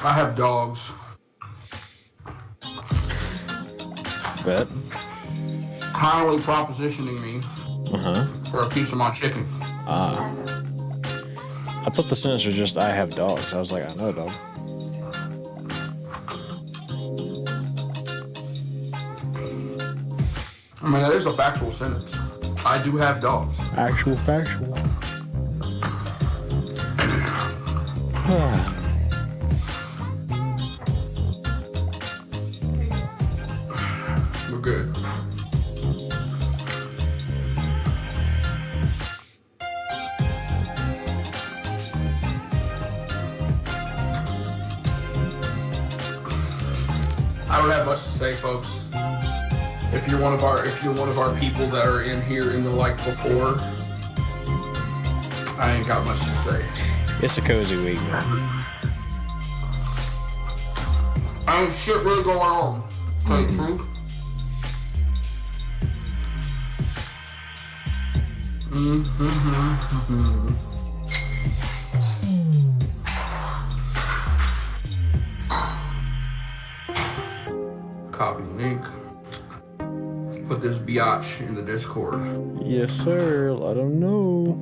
I have dogs. Bet. Kindly propositioning me for a piece of my chicken. I thought the sentence was just, I have dogs. I was like, I know a dog. I mean, that is a factual sentence. I do have dogs. Actual factual. We're good. I don't have much to say, folks. If you're one of our people that are in here in the like before, I ain't got much to say. It's a cozy week, man. Ain't shit really going on. Tell you the truth. Copy link. Put this biatch in the Discord. Yes, sir. Let them know.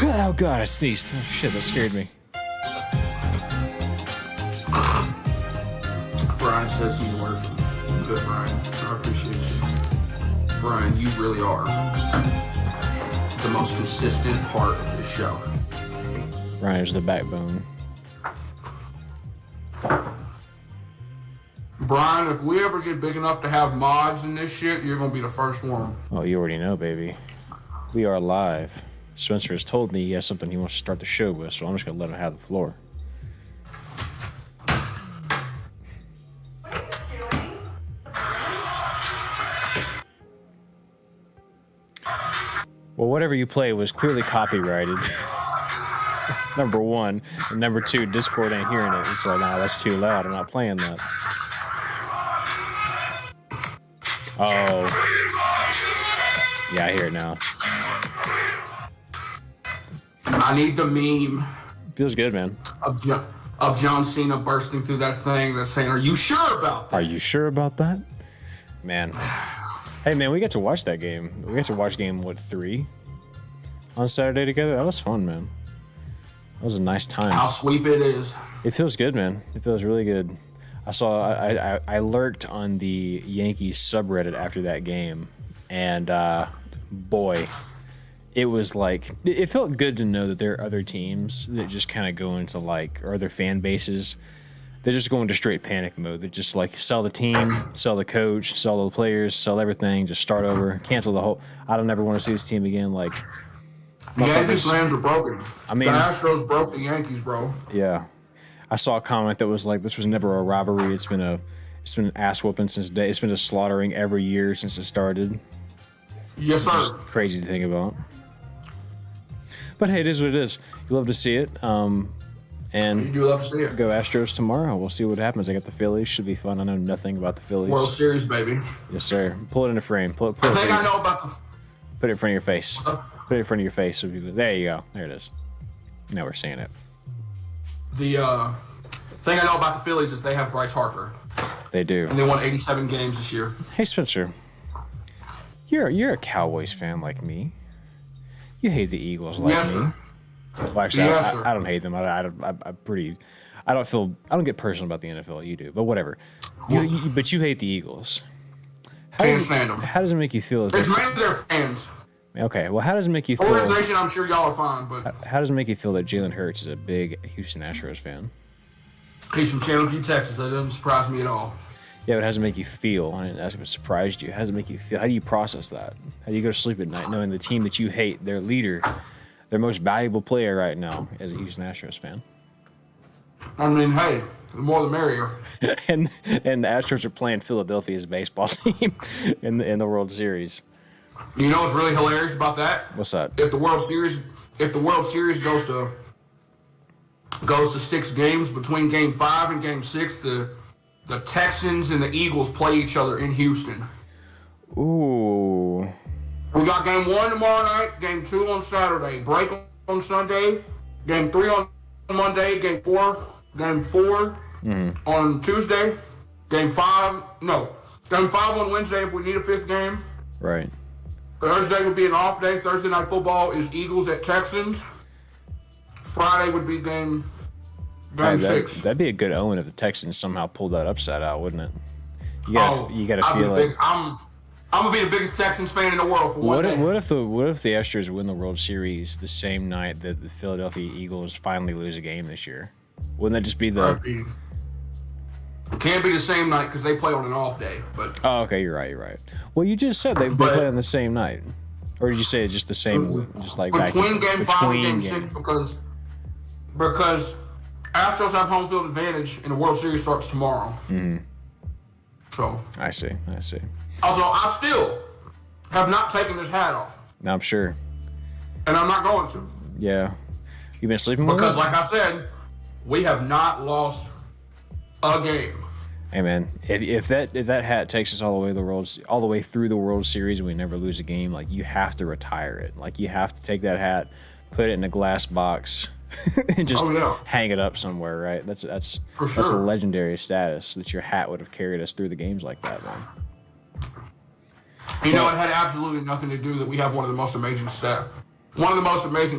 Oh, God, I sneezed. Oh, shit, that scared me. Brian says he's working. Good, Brian. I appreciate you. Brian, you really are the most consistent part of this show. Brian's the backbone. Brian, if we ever get big enough to have mods in this shit, you're going to be the first one. Oh, you already know, baby. We are live. Spencer has told me he has something he wants to start the show with, so I'm just going to let him have the floor. Well, whatever you played was clearly copyrighted. Number one. And number two, Discord ain't hearing it. So, nah, that's too loud. I'm not playing that. Oh. Yeah, I hear it now. I need the meme. Feels good, man. Of John Cena bursting through that thing that's saying, "Are you sure about that?" Are you sure about that? Man. Hey, man, we got to watch that game. We got to watch game, 3? On Saturday together? That was fun, man. That was a nice time. How sweet it is. It feels good, man. It feels really good. I lurked on the Yankees subreddit after that game, and boy, it was like, it felt good to know that there are other teams that just kind of go into like, or other fan bases, they just go into straight panic mode. They just like sell the team, sell the coach, sell the players, sell everything, just start over, cancel the whole, I don't ever want to see this team again. Like, the Yankees plans are broken. I mean, the Astros broke the Yankees, bro. Yeah. I saw a comment that was like, this was never a rivalry. It's been an ass whooping since day. It's been a slaughtering every year since it started. Yes, sir. Just crazy to think about. But hey, it is what it is. You love to see it. And you do love to see it. Go Astros tomorrow. We'll see what happens. I got the Phillies. Should be fun. I know nothing about the Phillies. World Series, baby. Yes, sir. Pull it in a frame. Put I think I know about the... Put it in front of your face. Put it in front of your face. There you go. There it is. Now we're seeing it. The thing I know about the Phillies is they have Bryce Harper. They do. And they won 87 games this year. Hey, Spencer. You're a Cowboys fan like me. You hate the Eagles like yes, me. Sir. Well, actually, yes, I don't hate them. I don't get personal about the NFL. You do, but whatever. But you hate the Eagles. How does it make you feel? It's mainly their fans. Okay, well, how does it make you feel? Organization, I'm sure y'all are fine, but how does it make you feel that Jalen Hurts is a big Houston Astros fan? He's from Channelview, Texas. That doesn't surprise me at all. Yeah, but how does it make you feel? I didn't ask if it surprised you. How does it make you feel? How do you process that? How do you go to sleep at night knowing the team that you hate, their leader, their most valuable player right now, is a Houston Astros fan? I mean, hey, the more the merrier. and the Astros are playing Philadelphia's baseball team in the World Series. You know what's really hilarious about that? What's that? If the World Series goes to 6 games between Game 5 and Game 6, the Texans and the Eagles play each other in Houston. Ooh. We got game 1 tomorrow night, game 2 on Saturday, break on Sunday, game 3 on Monday, game 4 on Tuesday, game 5 on Wednesday if we need a 5th game. Right. Thursday would be an off day. Thursday night football is Eagles at Texans. Friday would be game 6. That'd be a good omen if the Texans somehow pulled that upset out, wouldn't it? You gotta feel like I'm gonna be the biggest Texans fan in the world for one day. What if the Astros win the World Series the same night that the Philadelphia Eagles finally lose a game this year? Wouldn't that just be the? It can't be the same night because they play on an off day. But okay, you're right. Well, you just said they play on the same night, or did you say it's just the same? Just like between game 5 and game 6 because Astros have home field advantage and the World Series starts tomorrow. Mm-hmm. So I see. Also, I still have not taken this hat off. I'm sure. And I'm not going to. Yeah. You've been sleeping because, like I said, we have not lost a game. Hey man, if that hat takes us all the way through the World Series and we never lose a game, like you have to retire it. Like you have to take that hat, put it in a glass box, and just hang it up somewhere, right? That's a legendary status that your hat would have carried us through the games like that, man. It had absolutely nothing to do that we have one of the most amazing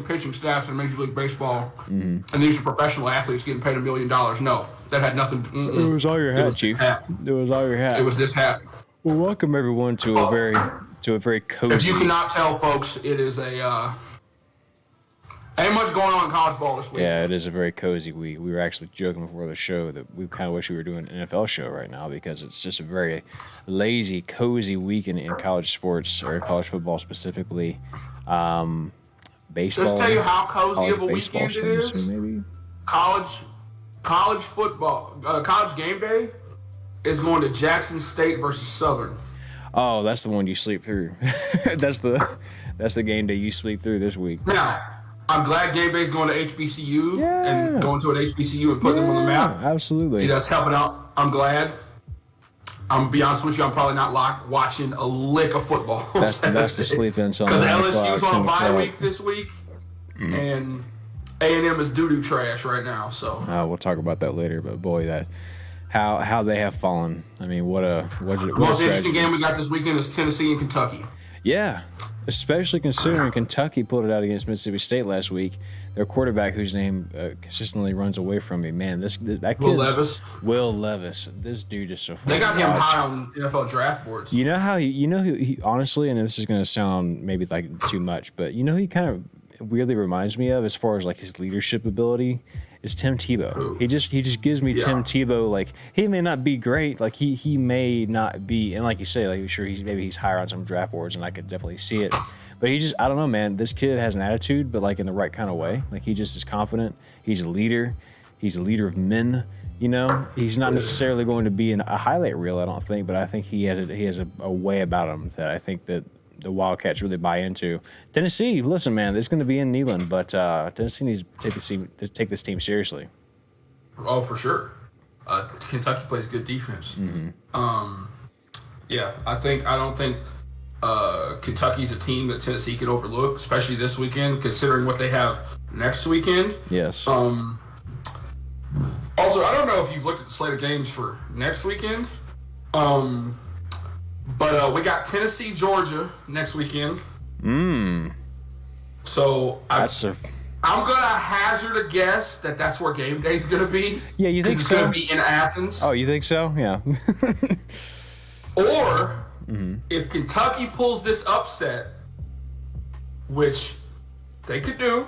pitching staffs in Major League Baseball, and these are professional athletes getting paid $1 million. No, that had nothing. It was all your hat, Chief. It was all your hat. It was this hat. Well, welcome everyone to a very cozy. If you cannot tell, folks, it is ain't much going on in college ball this week. Yeah, it is a very cozy week. We were actually joking before the show that we kind of wish we were doing an NFL show right now because it's just a very lazy, cozy week in college sports or college football specifically. Baseball. Just tell you how cozy of a weekend it is. Maybe college football, college game day is going to Jackson State versus Southern. Oh, that's the one you sleep through. that's the game day you sleep through this week. Now, I'm glad game day is going to HBCU and going to an HBCU and putting them on the map. Absolutely. That's helping out. I'm glad. I'm gonna be honest with you, I'm probably not watching a lick of football. That's the sleep in. Because LSU's on a bye week this week, and A&M is doo-doo trash right now. So we'll talk about that later. But boy, that how they have fallen. I mean, what a most interesting game we got this weekend is Tennessee and Kentucky. Yeah. Especially considering Kentucky pulled it out against Mississippi State last week. Their quarterback, whose name consistently runs away from me, man, that kid, Will Levis. This dude is so funny. They got him high on NFL draft boards. You know how he honestly, and this is going to sound maybe like too much, but you know who he kind of weirdly reminds me of as far as like his leadership ability is Tim Tebow. Ooh. He just gives me Tim Tebow. Like he may not be great, like he may not be, and like you say, like sure he's higher on some draft boards, and I could definitely see it. But I don't know, man. This kid has an attitude, but like in the right kind of way. Like he just is confident. He's a leader. He's a leader of men. You know, he's not necessarily going to be in a highlight reel, I don't think, but I think he has a way about him that I think that the Wildcats really buy into. Tennessee, listen, man, it's going to be in Neyland, but Tennessee needs to take this team seriously. Oh, for sure. Kentucky plays good defense. Mm-hmm. I don't think Kentucky's a team that Tennessee can overlook, especially this weekend, considering what they have next weekend. Yes. Also, I don't know if you've looked at the slate of games for next weekend. But we got Tennessee, Georgia next weekend. So I'm gonna hazard a guess that that's where game day's gonna be. Yeah, you think so? It's gonna be in Athens. Oh, you think so? Yeah. Or if Kentucky pulls this upset, which they could do,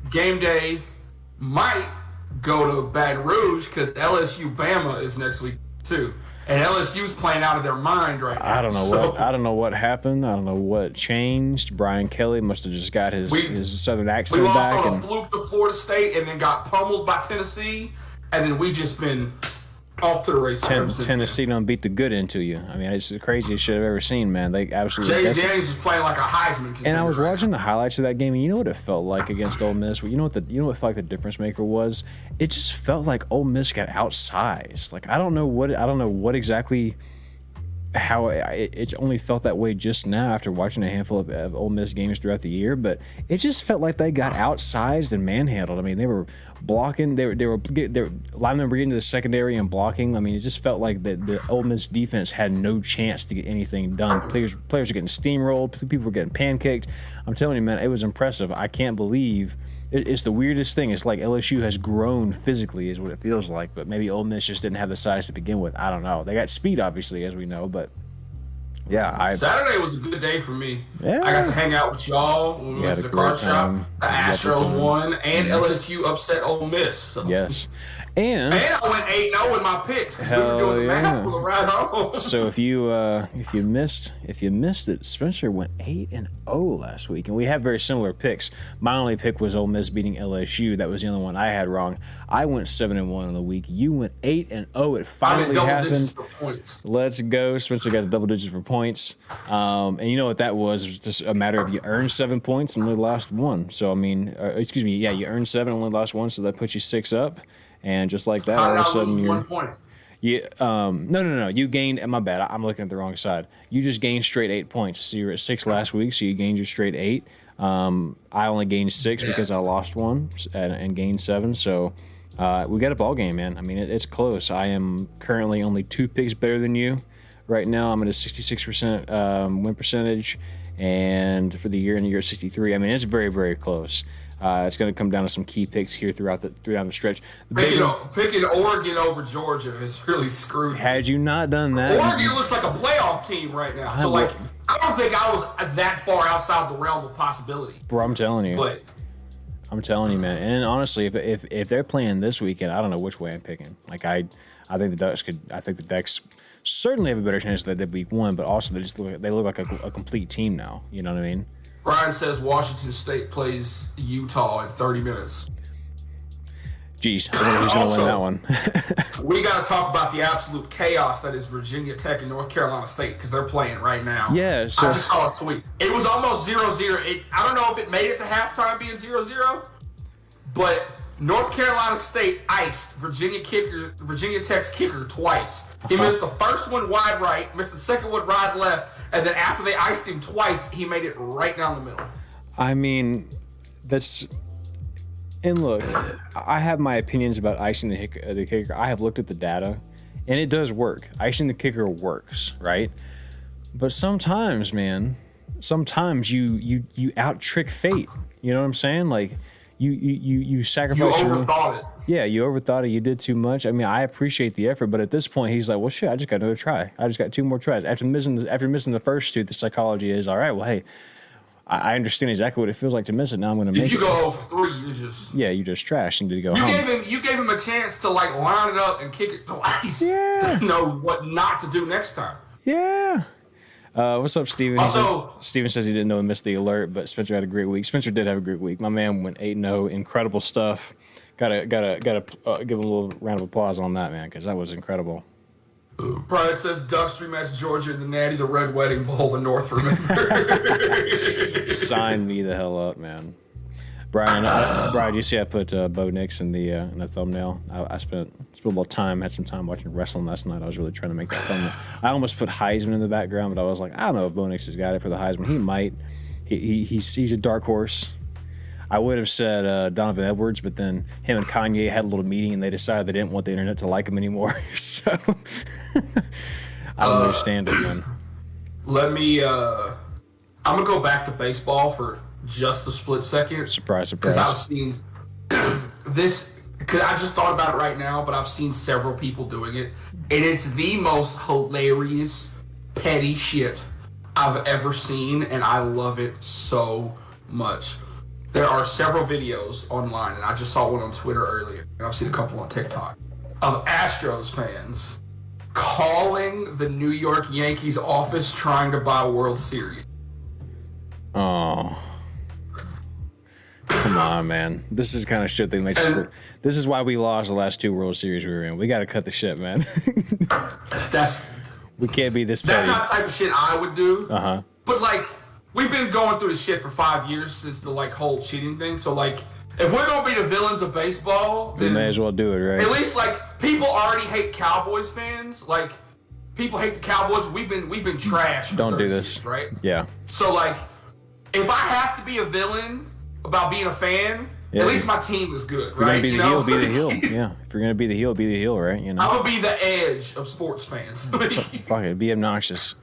game day might go to Baton Rouge because LSU Bama is next week too. And LSU's playing out of their mind right now. I don't know what happened. I don't know what changed. Brian Kelly must have just got his Southern accent back. We lost on a fluke to Florida State and then got pummeled by Tennessee, and then we just been off to the races. Tennessee done beat the good into you. I mean, it's the craziest shit I've ever seen, man. They absolutely. Jay Daniels is playing like a Heisman. And I was watching the highlights of that game, and you know what it felt like against Ole Miss. You know what felt like the difference maker was? It just felt like Ole Miss got outsized. Like I don't know what exactly how it's only felt that way just now after watching a handful of Ole Miss games throughout the year, but it just felt like they got outsized and manhandled. I mean, they were blocking, they were linemen were getting to the secondary and blocking. I mean, it just felt like the Ole Miss defense had no chance to get anything done. Players were getting steamrolled, people were getting pancaked. I'm telling you, man, it was impressive. I can't believe it's the weirdest thing. It's like LSU has grown physically, is what it feels like, but maybe Ole Miss just didn't have the size to begin with. I don't know. They got speed, obviously, as we know, but yeah. Saturday was a good day for me. Yeah. I got to hang out with y'all when we went to the card shop. The Astros won, and LSU upset Ole Miss. So. Yes. And I went 8-0 in my picks because we were doing the math for the ride home. So if you missed it, Spencer went 8-0 last week, and we have very similar picks. My only pick was Ole Miss beating LSU. That was the only one I had wrong. I went 7-1 on the week. You went 8-0. It finally happened. For points. Let's go. Spencer got the double digits for points. And you know what that was? It was just a matter of you earned 7 points and only lost 1. So I mean, you earned 7 and only lost 1, so that puts you 6 up. And just like that, all of a sudden you're 1 point. Yeah. No. You gained. My bad. I'm looking at the wrong side. You just gained straight 8 points. So you were at 6 last week. So you gained your straight 8. I only gained 6 because I lost 1 and gained 7. So we got a ball game, man. I mean, it's close. I am currently only 2 picks better than you. Right now, I'm at a 66% win percentage, and for the year 63. I mean, it's very, very close. It's going to come down to some key picks here throughout the stretch. Picking Oregon over Georgia is really screwed. Had you not done that, Oregon looks like a playoff team right now. So I don't think I was that far outside the realm of possibility. Bro, I'm telling you. But I'm telling you, man. And honestly, if they're playing this weekend, I don't know which way I'm picking. Like I think the Ducks could. I think the Ducks certainly have a better chance than they did week 1, but also they look like a complete team now. You know what I mean? Brian says Washington State plays Utah in 30 minutes. Jeez, I don't know who's going to win that one. We got to talk about the absolute chaos that is Virginia Tech and North Carolina State because they're playing right now. Yeah. So I just saw a tweet. It was almost 0-0. I don't know if it made it to halftime being 0-0, but North Carolina State iced Virginia Tech's kicker twice. He missed the first one wide right, missed the second one wide left, and then after they iced him twice, he made it right down the middle. I mean, that's... And look, I have my opinions about icing the kicker. I have looked at the data, and it does work. Icing the kicker works, right? But sometimes, man, you out-trick fate. You know what I'm saying? Like... You sacrifice. You overthought it. Yeah, you overthought it. You did too much. I mean, I appreciate the effort, but at this point, he's like, "Well, shit, I just got another try. I just got 2 more tries." After missing the first 2, the psychology is, all right. Well, hey, I understand exactly what it feels like to miss it. Now I'm going to make it. If you go over 3, you just trash and did go home. You gave him a chance to like line it up and kick it twice. Yeah. To know what not to do next time. Yeah. What's up, Steven? Also, Steven says he didn't know he missed the alert, but Spencer had a great week. Spencer did have a great week. My man went 8-0. Incredible stuff. Gotta give him a little round of applause on that, man, because that was incredible. Brian says Ducks rematch Georgia in the Natty, the Red Wedding Bowl, the North remember. Sign me the hell up, man. Brian, you see I put Bo Nix in the thumbnail? I spent a little time, had some time watching wrestling last night. I was really trying to make that thumbnail. I almost put Heisman in the background, but I was like, I don't know if Bo Nix has got it for the Heisman. He might. He's a dark horse. I would have said Donovan Edwards, but then him and Kanye had a little meeting, and they decided they didn't want the internet to like him anymore. So I don't understand it, man. Let me. I'm gonna go back to baseball for just a split second. Surprise. Because I've seen this. Because I just thought about it right now, but I've seen several people doing it, and it's the most hilarious, petty shit I've ever seen, and I love it so much. There are several videos online, and I just saw one on Twitter earlier, and I've seen a couple on TikTok, of Astros fans calling the New York Yankees office trying to buy a World Series. Oh. Come on, man. This is the kind of shit that makes us... This is why we lost the last 2 World Series we were in. We got to cut the shit, man. We can't be this petty. That's not the type of shit I would do. Uh-huh. But, like, we've been going through this shit for 5 years since the, like, whole cheating thing. So, like, if we're going to be the villains of baseball... Then may as well do it, right? At least, like, people already hate Cowboys fans. Like, people hate the Cowboys. We've been trashed. Don't do this, years, right? Yeah. So like, if I have to be a villain about being a fan, at least my team is good, right? If you're gonna be the heel, be the heel. Yeah. If you're gonna be the heel, be the heel, right? You know. I'm gonna be the edge of sports fans. Fuck it, be obnoxious.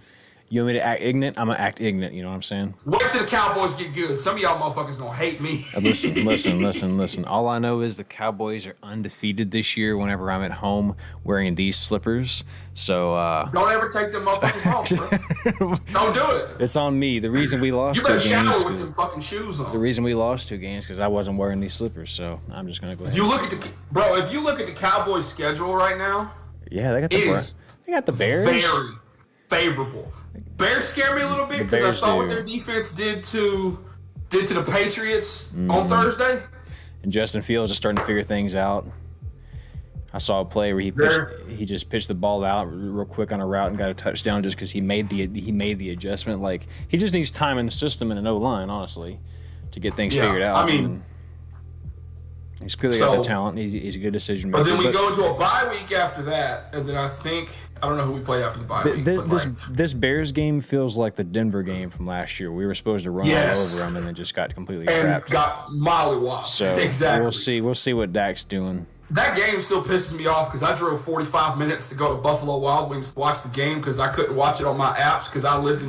You want me to act ignorant? I'm gonna act ignorant. You know what I'm saying? Wait till the Cowboys get good. Some of y'all motherfuckers gonna hate me. Listen. All I know is the Cowboys are undefeated this year. Whenever I'm at home wearing these slippers, so don't ever take them motherfuckers off, bro. Don't do it. It's on me. The reason we lost you better 2 games. shower with them fucking shoes on. The reason we lost 2 games because I wasn't wearing these slippers. So I'm just gonna go ahead. If you look at the Cowboys' schedule right now, yeah, they got the Bears. Very favorable. Bears scare me a little bit because I saw what their defense did to the Patriots on Thursday. And Justin Fields is starting to figure things out. I saw a play where he just pitched the ball out real quick on a route and got a touchdown just because he made the adjustment. Like he just needs time in the system and an O-line, honestly, to get things figured out. I mean, he's clearly got the talent. He's a good decision maker. But then we go into a bye week after that, and then I don't know who we play after the bye week. This Bears game feels like the Denver game from last year. We were supposed to run all over them and then just got completely trapped. Got mollywopped. So exactly. We'll see what Dak's doing. That game still pisses me off because I drove 45 minutes to go to Buffalo Wild Wings to watch the game because I couldn't watch it on my apps because I lived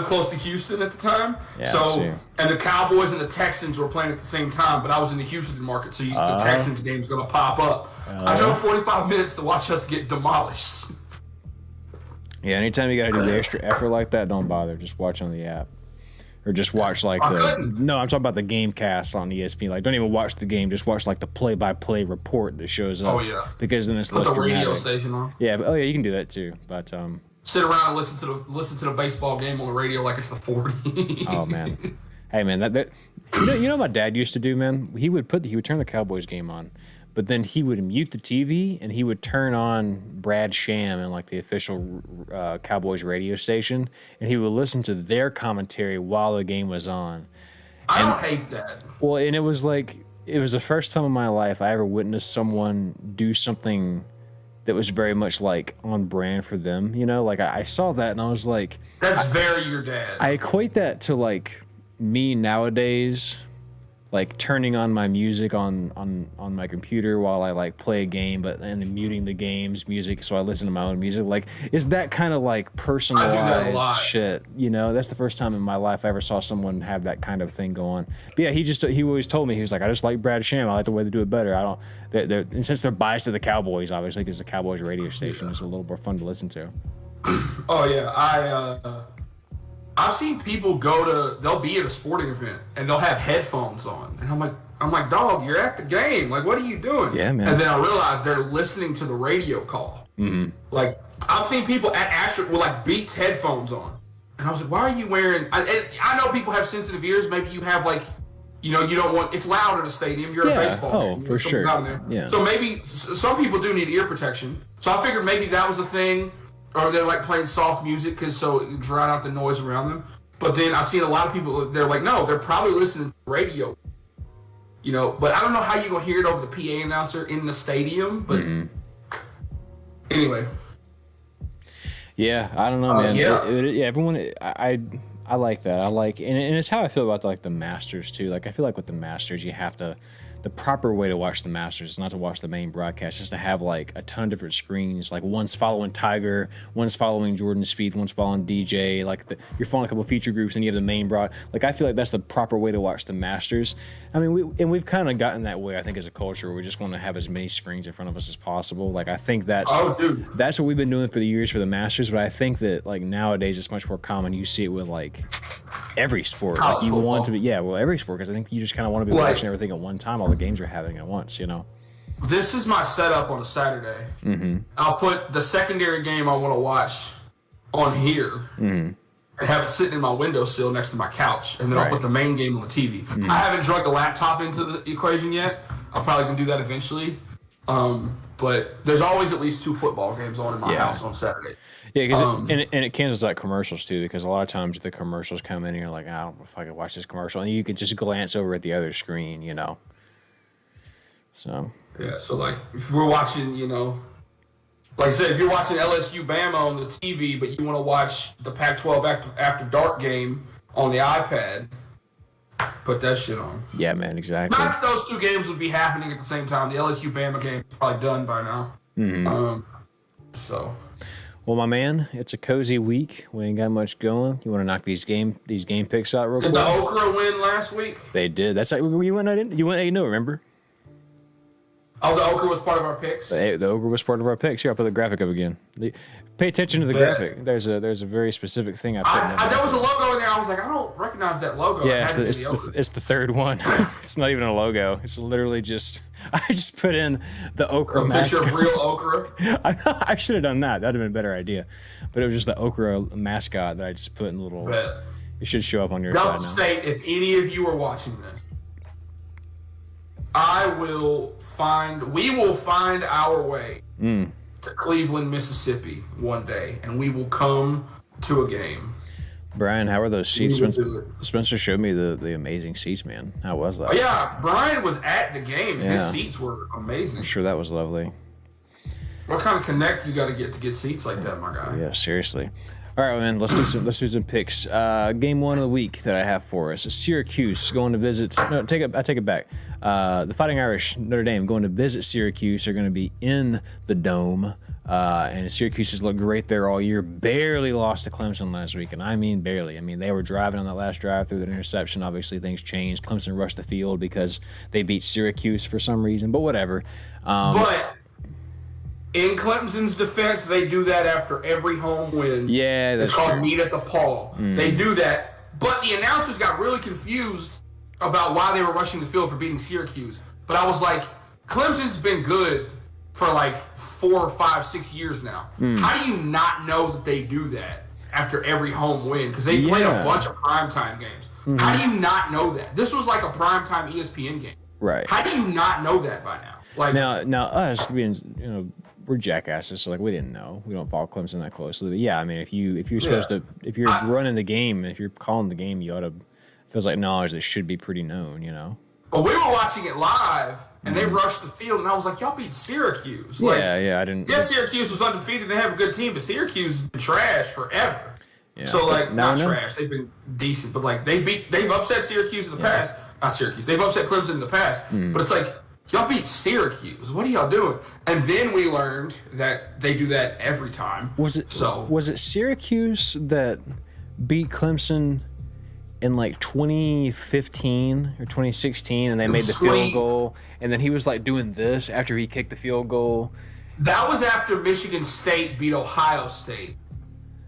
close to Houston at the time. Yeah, and the Cowboys and the Texans were playing at the same time, but I was in the Houston market, so the Texans game's going to pop up. I drove 45 minutes to watch us get demolished. Yeah, anytime you got to do the extra effort like that, don't bother. Just watch on the app. Or just watch I'm talking about the game cast on ESPN. Like, don't even watch the game. Just watch like the play-by-play report that shows up. Oh yeah. Because then it's less dramatic. Put the radio station on. Yeah. You can do that too. But sit around and listen to the baseball game on the radio like it's the 40. Oh man. Hey man, that you know what my dad used to do, man? He would turn the Cowboys game on. But then he would mute the TV and he would turn on Brad Sham and like the official Cowboys radio station, and he would listen to their commentary while the game was on. I don't hate that. Well, and it was the first time in my life I ever witnessed someone do something that was very much like on brand for them. You know, like I saw that and I was like, that's very your dad. I equate that to like me nowadays. Like turning on my music on my computer while I like play a game, and then muting the game's music so I listen to my own music. Like, is that kind of like personalized shit? You know, that's the first time in my life I ever saw someone have that kind of thing go on. But yeah, he always told me, he was like, I just like Brad Sham. I like the way they do it better. And since they're biased to the Cowboys, obviously, because the Cowboys radio station is a little more fun to listen to. Oh yeah, I've seen people they'll be at a sporting event and they'll have headphones on. And I'm like, dog, you're at the game. Like, what are you doing? Yeah, man. And then I realize they're listening to the radio call. Mm-hmm. Like, I've seen people at Astro with like Beats headphones on. And I was like, why are you wearing, I know people have sensitive ears. Maybe you have like, you don't want, it's loud in a stadium. You're a baseball game. For sure. Yeah. So maybe some people do need ear protection. So I figured maybe that was a thing. Or they're like playing soft music so it drown out the noise around them. But then I've seen a lot of people, they're like, no, they're probably listening to radio. But I don't know how you're going to hear it over the PA announcer in the stadium. But anyway. Yeah, I don't know, man. Everyone, I like that. And it's how I feel about like the Masters too. Like I feel like with the Masters, you have to, the proper way to watch the Masters is not to watch the main broadcast, just to have like a ton of different screens. Like one's following Tiger, one's following Jordan Spieth, one's following DJ. Like you're following a couple of feature groups, and you have the main broad. Like I feel like that's the proper way to watch the Masters. I mean, we've kind of gotten that way. I think as a culture, we just want to have as many screens in front of us as possible. Like I think that's what we've been doing for the years for the Masters. But I think that like nowadays it's much more common. You see it with like every sport. Like you want to be, every sport, because I think you just kind of want to be watching everything at one time. All the games are happening at once, This is my setup on a Saturday. Mm-hmm. I'll put the secondary game I want to watch on here and have it sitting in my windowsill next to my couch, and then I'll put the main game on the TV. Mm-hmm. I haven't drugged a laptop into the equation yet. I'm probably going to do that eventually. But there's always at least 2 football games on in my house on Saturday. Yeah, because it cancels out commercials too, because a lot of times the commercials come in and you're like, I don't know if I can watch this commercial, and you can just glance over at the other screen, So. Yeah, so like if we're watching, Like I said, if you're watching LSU Bama on the TV, but you want to watch the Pac-12 after dark game on the iPad, put that shit on. Yeah, man, exactly. Not that those two games would be happening at the same time. The LSU Bama game is probably done by now. Mm-hmm. Well, my man, it's a cozy week. We ain't got much going. You want to knock these game picks out real quick? Did the Okra win last week? They did. That's like you went 8-0, remember? Oh, the Okra was part of our picks? The Okra was part of our picks. Here, I'll put the graphic up again. Pay attention to the graphic. There's a very specific thing I put in there. There was a logo in there. I was like, I don't recognize that logo. Yeah, it's the third one. It's not even a logo. It's literally just... I just put in the Okra mascot. Picture of real Okra? I should have done that. That would have been a better idea. But it was just the Okra mascot that I just put in a little... It should show up on your side now. Don't state if any of you are watching this. We will find our way to Cleveland, Mississippi one day, and we will come to a game. Brian, how are those seats? Spencer showed me the amazing seats, man. How was that? Oh, yeah, Brian was at the game, and his seats were amazing. I'm sure that was lovely. What kind of connect you got to get seats like that, my guy? Yeah, seriously. All right, man. Let's do some picks. Game one of the week that I have for us: Syracuse going to visit. No, I take it back. The Fighting Irish, Notre Dame, going to visit Syracuse. They're going to be in the Dome, and Syracuse has looked great there all year. Barely lost to Clemson last week, and I mean barely. I mean they were driving on that last drive through the interception. Obviously, things changed. Clemson rushed the field because they beat Syracuse for some reason, but whatever. But in Clemson's defense, they do that after every home win. Yeah, that's It's called true. meet at the Paul. They do that. But the announcers got really confused about why they were rushing the field for beating Syracuse. But I was like, Clemson's been good for like 4, 5, 6 years now. How do you not know that they do that after every home win? Because they played a bunch of primetime games. How do you not know that? This was like a primetime ESPN game. Right. How do you not know that by now? Like now us being, we're jackasses, so like we didn't know. We don't follow Clemson that closely. But yeah, I mean, if you're supposed to, if you're running the game, if you're calling the game, you ought to. Feels like knowledge that should be pretty known, But we were watching it live, and they rushed the field, and I was like, y'all beat Syracuse. Like, I didn't. Yeah, Syracuse was undefeated. They have a good team, but Syracuse has been trash forever. Yeah. So like, not trash. They've been decent, but like they've upset Syracuse in the past. Not Syracuse. They've upset Clemson in the past. But it's like, y'all beat Syracuse. What are y'all doing? And then we learned that they do that every time. Was it Syracuse that beat Clemson in like 2015 or 2016, and they made the field goal, and then he was like doing this after he kicked the field goal? That was after Michigan State beat Ohio State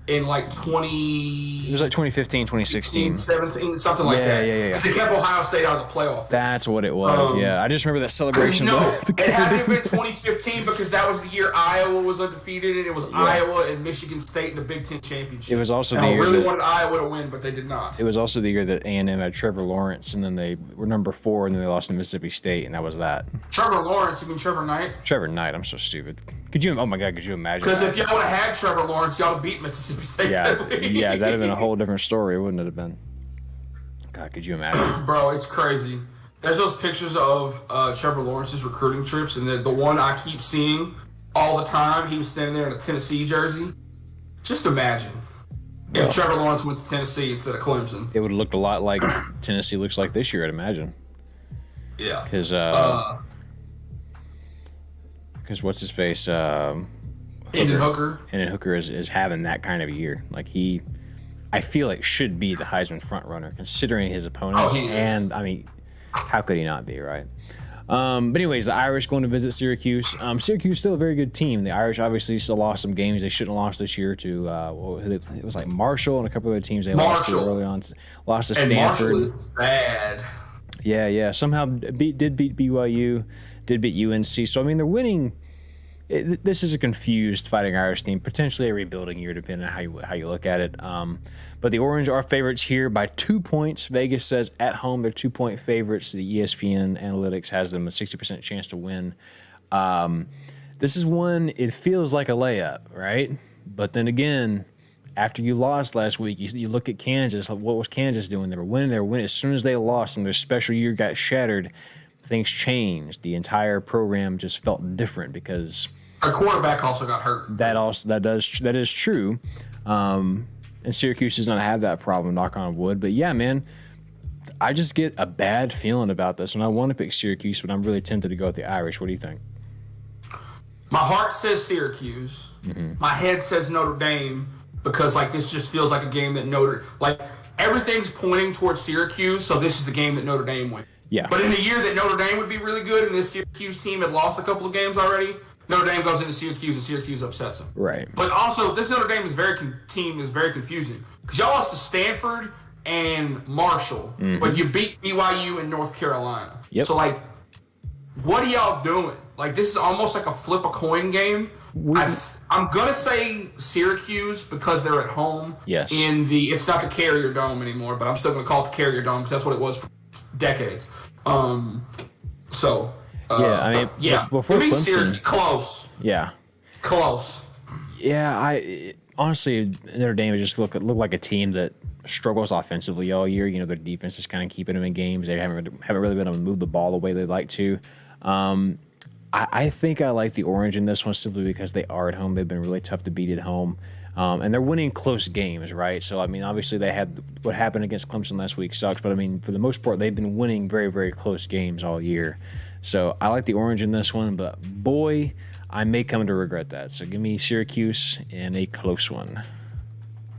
in like It was like 2015, 2016. 17, something like that. Yeah. Because it kept Ohio State out of the playoff. That's what it was, I just remember that celebration. No, it had to have been 2015 because that was the year Iowa was undefeated, and it was Iowa and Michigan State in the Big Ten championship. It was also and the I year really wanted Iowa to win, but they did not. It was also the year that A&M had Trevor Lawrence, and then they were number 4, and then they lost to Mississippi State, and that was that. Trevor Lawrence? You mean Trevor Knight? Trevor Knight, I'm so stupid. Oh my God, could you imagine? Because if y'all would have had Trevor Lawrence, y'all would have beat Mississippi State. Yeah, that'd have been a whole different story, wouldn't it have been? God, could you imagine? Bro, it's crazy. There's those pictures of Trevor Lawrence's recruiting trips, and the one I keep seeing all the time, he was standing there in a Tennessee jersey. Just imagine if Trevor Lawrence went to Tennessee instead of Clemson. It would have looked a lot like Tennessee looks like this year, I'd imagine. Yeah. Because what's his face? Hendon Hooker. Hendon Hooker is having that kind of a year. Like I feel like should be the Heisman front runner considering his opponents. And I mean, how could he not be, right? But anyways, the Irish going to visit Syracuse. Syracuse still a very good team. The Irish obviously still lost some games they shouldn't have lost this year to it was like Marshall and a couple other teams they lost to early on. Lost to Stanford. Marshall is bad. Yeah. Somehow did beat BYU, did beat UNC. So I mean they're winning. This is a confused Fighting Irish team, potentially a rebuilding year, depending on how you look at it. But the Orange are favorites here by 2 points. Vegas says at home they're 2-point favorites. The ESPN analytics has them a 60% chance to win. This is one, it feels like a layup, right? But then again, after you lost last week, you look at Kansas. What was Kansas doing? They were winning. As soon as they lost and their special year got shattered, things changed. The entire program just felt different because Our quarterback also got hurt. That is true. And Syracuse does not have that problem, knock on wood. But yeah, man, I just get a bad feeling about this, and I want to pick Syracuse, but I'm really tempted to go with the Irish. What do you think? My heart says Syracuse. Mm-hmm. My head says Notre Dame because this just feels like a game that everything's pointing towards Syracuse, so this is the game that Notre Dame wins. Yeah. But in the year that Notre Dame would be really good, and this Syracuse team had lost a couple of games already, Notre Dame goes into Syracuse, and Syracuse upsets them. Right. But also, this Notre Dame team is very confusing because y'all lost to Stanford and Marshall, but you beat BYU and North Carolina. Yep. So, what are y'all doing? This is almost like a flip a coin game. I'm gonna say Syracuse because they're at home. Yes. It's not the Carrier Dome anymore, but I'm still gonna call it the Carrier Dome because that's what it was for decades. Before Clemson, close. Yeah. Close. Yeah, honestly, Notre Dame just look like a team that struggles offensively all year. Their defense is kind of keeping them in games. They haven't really been able to move the ball the way they'd like to. I think I like the Orange in this one simply because they are at home. They've been really tough to beat at home. And they're winning close games, right? So, obviously they had what happened against Clemson last week sucks, but, for the most part, they've been winning very, very close games all year. So I like the Orange in this one, but boy, I may come to regret that. So give me Syracuse in a close one.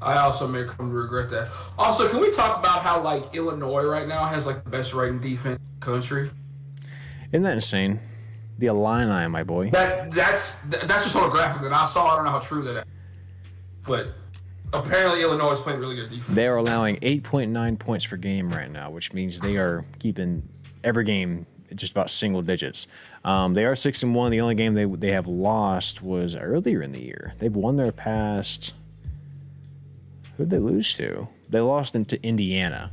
I also may come to regret that. Also, can we talk about how, Illinois right now has, the best rating defense in the country? Isn't that insane? The Illini, my boy. That's just on a graphic that I saw. I don't know how true that is. But apparently Illinois is playing really good defense. They are allowing 8.9 points per game right now, which means they are keeping every game just about single digits. They are 6-1. The only game they have lost was earlier in the year. They've won their past. Who'd they lose to? They lost to Indiana,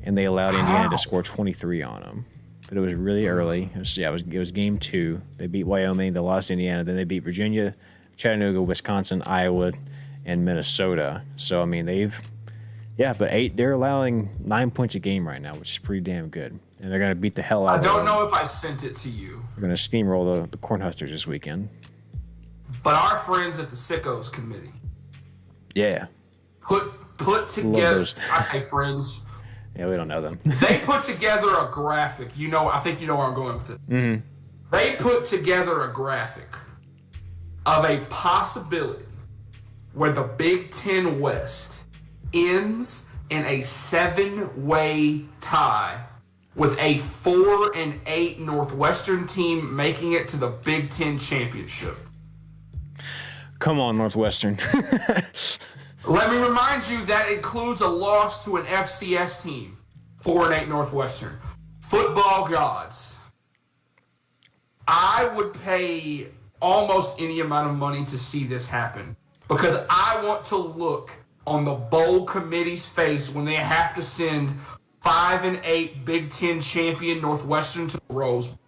and they allowed Indiana to score 23 on them. But it was really early. It was game 2. They beat Wyoming. They lost Indiana. Then they beat Virginia, Chattanooga, Wisconsin, Iowa, and Minnesota. So they're allowing 9 points a game right now, which is pretty damn good. And they're going to beat the hell out of them. I don't know if I sent it to you. They're going to steamroll the Cornhuskers this weekend. But our friends at the Sickos Committee. Yeah. Put together, I say friends. Yeah, we don't know them. They put together a graphic. I think you know where I'm going with it. Mm-hmm. They put together a graphic of a possibility where the Big Ten West ends in a 7-way tie with a 4-8 Northwestern team making it to the Big Ten championship. Come on, Northwestern. Let me remind you that includes a loss to an FCS team, 4-8 Northwestern. Football gods. I would pay almost any amount of money to see this happen because I want to look on the bowl committee's face when they have to send 5-8 Big Ten champion Northwestern to the Rose Bowl.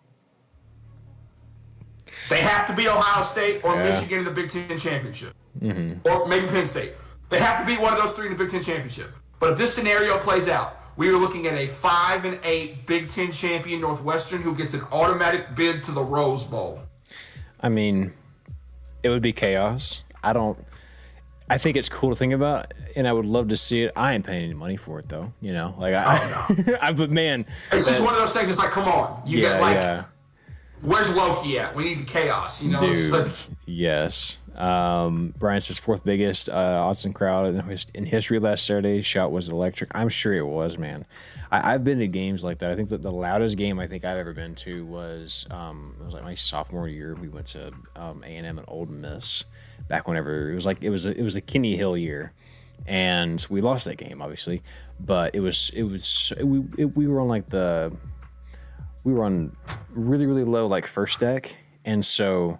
They have to beat Ohio State or Michigan in the Big Ten championship, or maybe Penn State. They have to beat one of those three in the Big Ten championship. But if this scenario plays out, we are looking at a 5-8 Big Ten champion Northwestern who gets an automatic bid to the Rose Bowl. It would be chaos. I think it's cool to think about, and I would love to see it. I ain't paying any money for it, though. No. But man, it's just one of those things. It's come on, where's Loki at? We need the chaos, Dude, yes. Brian says fourth biggest Austin crowd in history last Saturday. Shot was electric. I'm sure it was, man. I've been to games like that. I think that the loudest game I think I've ever been to was it was my sophomore year. We went to A&M and Old Miss back whenever it was a Kenny Hill year, and we lost that game obviously. But we were on we were on really, really low first deck, and so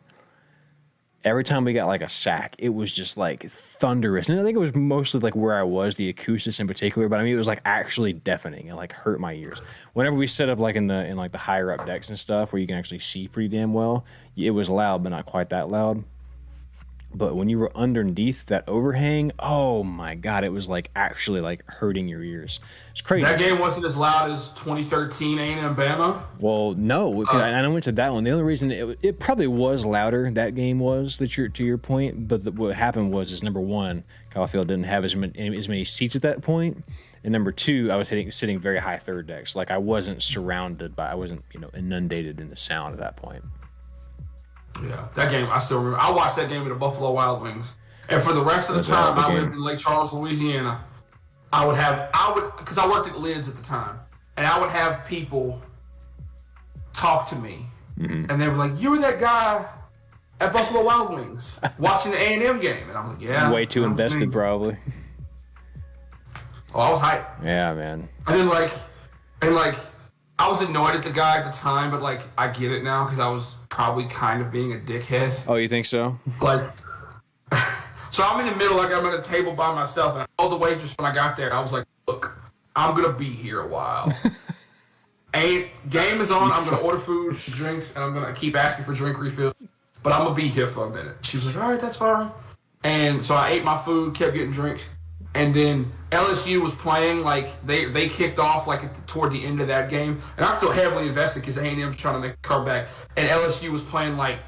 every time we got a sack, it was just thunderous. And I think it was mostly where I was, the acoustics in particular, but it was actually deafening and hurt my ears. Whenever we set up in the higher up decks and stuff where you can actually see pretty damn well, it was loud but not quite that loud. But when you were underneath that overhang, oh my God, it was like actually like hurting your ears. It's crazy. That game wasn't as loud as 2013 A&M Bama. Well, no, I went to that one. The only reason it probably was louder, that game was, to your point. But what happened was number one, Kyle Field didn't have as many seats at that point, and number two, I was sitting very high third decks. Like I wasn't inundated in the sound at that point. Yeah, that game, I still remember. I watched that game with the Buffalo Wild Wings. And for the rest of the time I lived in Lake Charles, Louisiana, because I worked at Lids at the time, and I would have people talk to me, and they were like, "You were that guy at Buffalo Wild Wings watching the A&M game," and I'm like, "Yeah." Way too invested, probably. Oh, I was hyped. Yeah, man. And then I was annoyed at the guy at the time, but like I get it now because I was probably kind of being a dickhead. Oh, you think so? Like, so I'm in the middle, like I'm at a table by myself, and I told the waitress when I got there, I was like, "Look, I'm gonna be here a while. Game is on. I'm gonna order food, drinks, and I'm gonna keep asking for drink refills, but I'm gonna be here for a minute." She was like, "All right, that's fine." And so I ate my food, kept getting drinks. And then LSU was playing, like, they kicked off, like, toward the end of that game. And I'm still heavily invested because A&M was trying to make a comeback. And LSU was playing, like,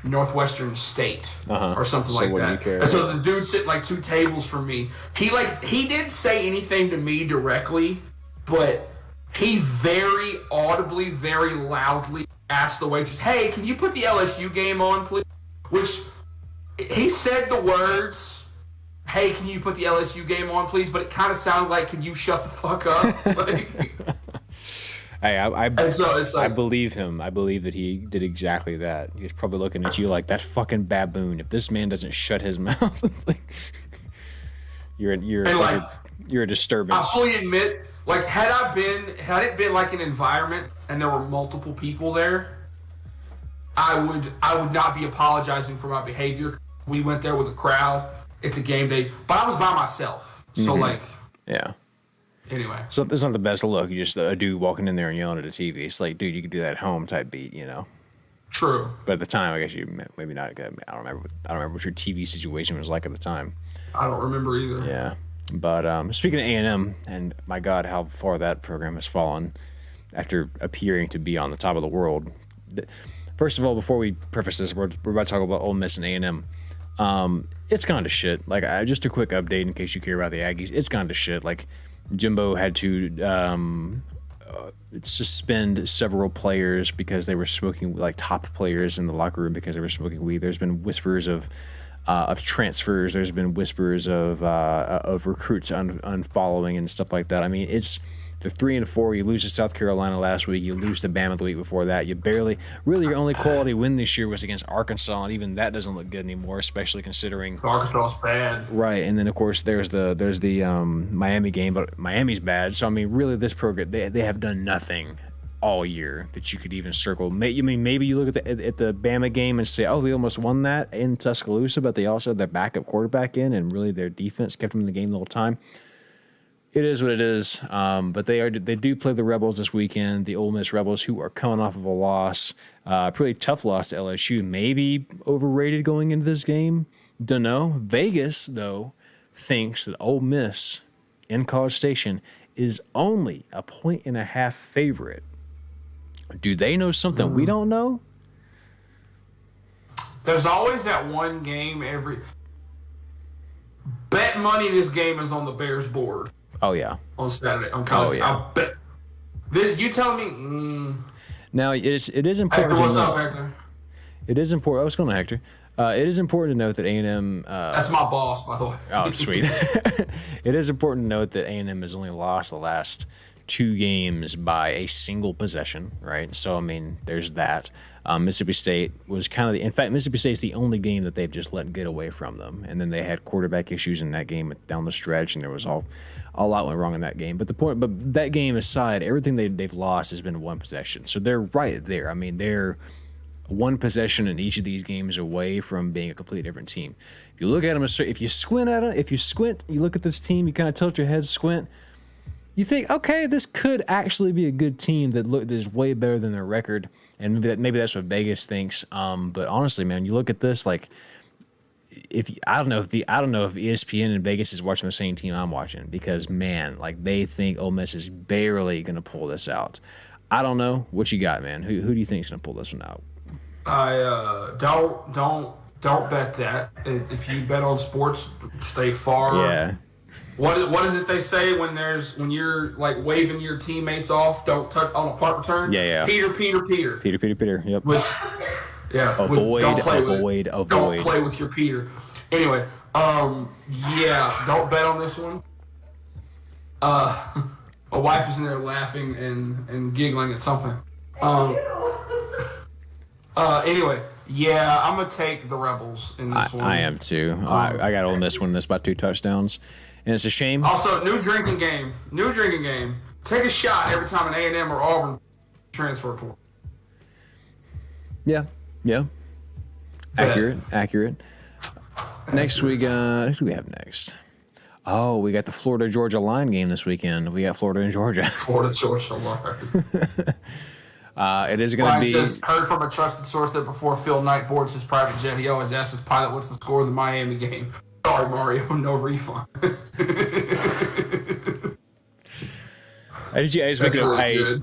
Northwestern State or something like that. And so the dude sitting, like, 2 tables from me, he didn't say anything to me directly, but he very audibly, very loudly asked the waitress, "Hey, can you put the LSU game on, please?" Which, he said the words, "Hey, can you put the LSU game on, please?" But it kind of sounded like, "Can you shut the fuck up?" Like, hey, so it's like, I believe him. I believe that he did exactly that. He was probably looking at you like, that fucking baboon. If this man doesn't shut his mouth, like, you're a disturbance. I fully admit, like, had it been like an environment and there were multiple people there, I would not be apologizing for my behavior. We went there with a crowd. It's a game day, but I was by myself. So yeah. Anyway, so it's not the best look. You just a dude walking in there and yelling at a TV. It's like, dude, you could do that at home type beat, you know. True. But at the time, I guess you maybe not. I don't remember what your TV situation was like at the time. I don't remember either. Yeah, but speaking of A&M, and my God, how far that program has fallen after appearing to be on the top of the world. First of all, before we preface this, we're about to talk about Ole Miss and A&M. It's gone to shit. Like, just a quick update in case you care about the Aggies. It's gone to shit. Like, Jimbo had to suspend several players because they were smoking, like top players in the locker room because they were smoking weed. There's been whispers of transfers. There's been whispers of recruits unfollowing and stuff like that. I mean, they're 3-4. You lose to South Carolina last week. You lose to Bama the week before that. Your only quality win this year was against Arkansas, and even that doesn't look good anymore, especially considering Arkansas's bad. Right, and then of course there's the Miami game, but Miami's bad. So I mean, really, this program they have done nothing all year that you could even circle. Maybe you look at the Bama game and say, oh, they almost won that in Tuscaloosa, but they also had their backup quarterback in, and really their defense kept them in the game the whole time. It is what it is, but they do play the Rebels this weekend, the Ole Miss Rebels, who are coming off of a loss, pretty tough loss to LSU, maybe overrated going into this game. Dunno. Vegas, though, thinks that Ole Miss in College Station is only a 1.5-point favorite. Do they know something we don't know? There's always that one game bet money this game is on the Bears board. Oh, yeah. On Saturday. On college. Oh, yeah. I'll bet. You telling me? Now, it is important. Hector, what's up, Hector? It is important. What's going on, Hector? It is important to note that A&M... That's my boss, by the way. Oh, sweet. It is important to note that A&M has only lost the last 2 games by a single possession, right? So, I mean, there's that. Mississippi State was in fact, Mississippi State's the only game that they've just let get away from them. And then they had quarterback issues in that game down the stretch, and there was a lot went wrong in that game. But that game aside, everything they've lost has been 1 possession. So they're right there. I mean, they're 1 possession in each of these games away from being a completely different team. If you look at them, if you squint, you look at this team, you kind of tilt your head, squint. You think, okay, this could actually be a good team that is way better than their record, and maybe that's what Vegas thinks. But honestly, man, you look at this, like, I don't know if ESPN in Vegas is watching the same team I'm watching, because man, like they think Ole Miss is barely going to pull this out. I don't know what you got, man. Who do you think is going to pull this one out? I don't bet that. If you bet on sports, stay far. Yeah. What is it they say when you're like waving your teammates off? Don't touch on a punt return. Yeah. Peter. Yep. Which, yeah. Avoid. Don't play with your Peter. Anyway, yeah. Don't bet on this one. My wife is in there laughing and giggling at something. Anyway, yeah, I'm gonna take the Rebels in this one. I am too. I got Ole Miss winning this by 2 touchdowns, and it's a shame. Also, new drinking game. Take a shot every time an A&M or Auburn transfer portal. Yeah. Accurate. Next week, who do we have next? Oh, we got the Florida-Georgia line game this weekend. We got Florida and Georgia. Florida-Georgia line. It is going to be... says, heard from a trusted source that before Phil Knight boards his private jet, he always asks his pilot what's the score of the Miami game. Sorry, Mario, no refund.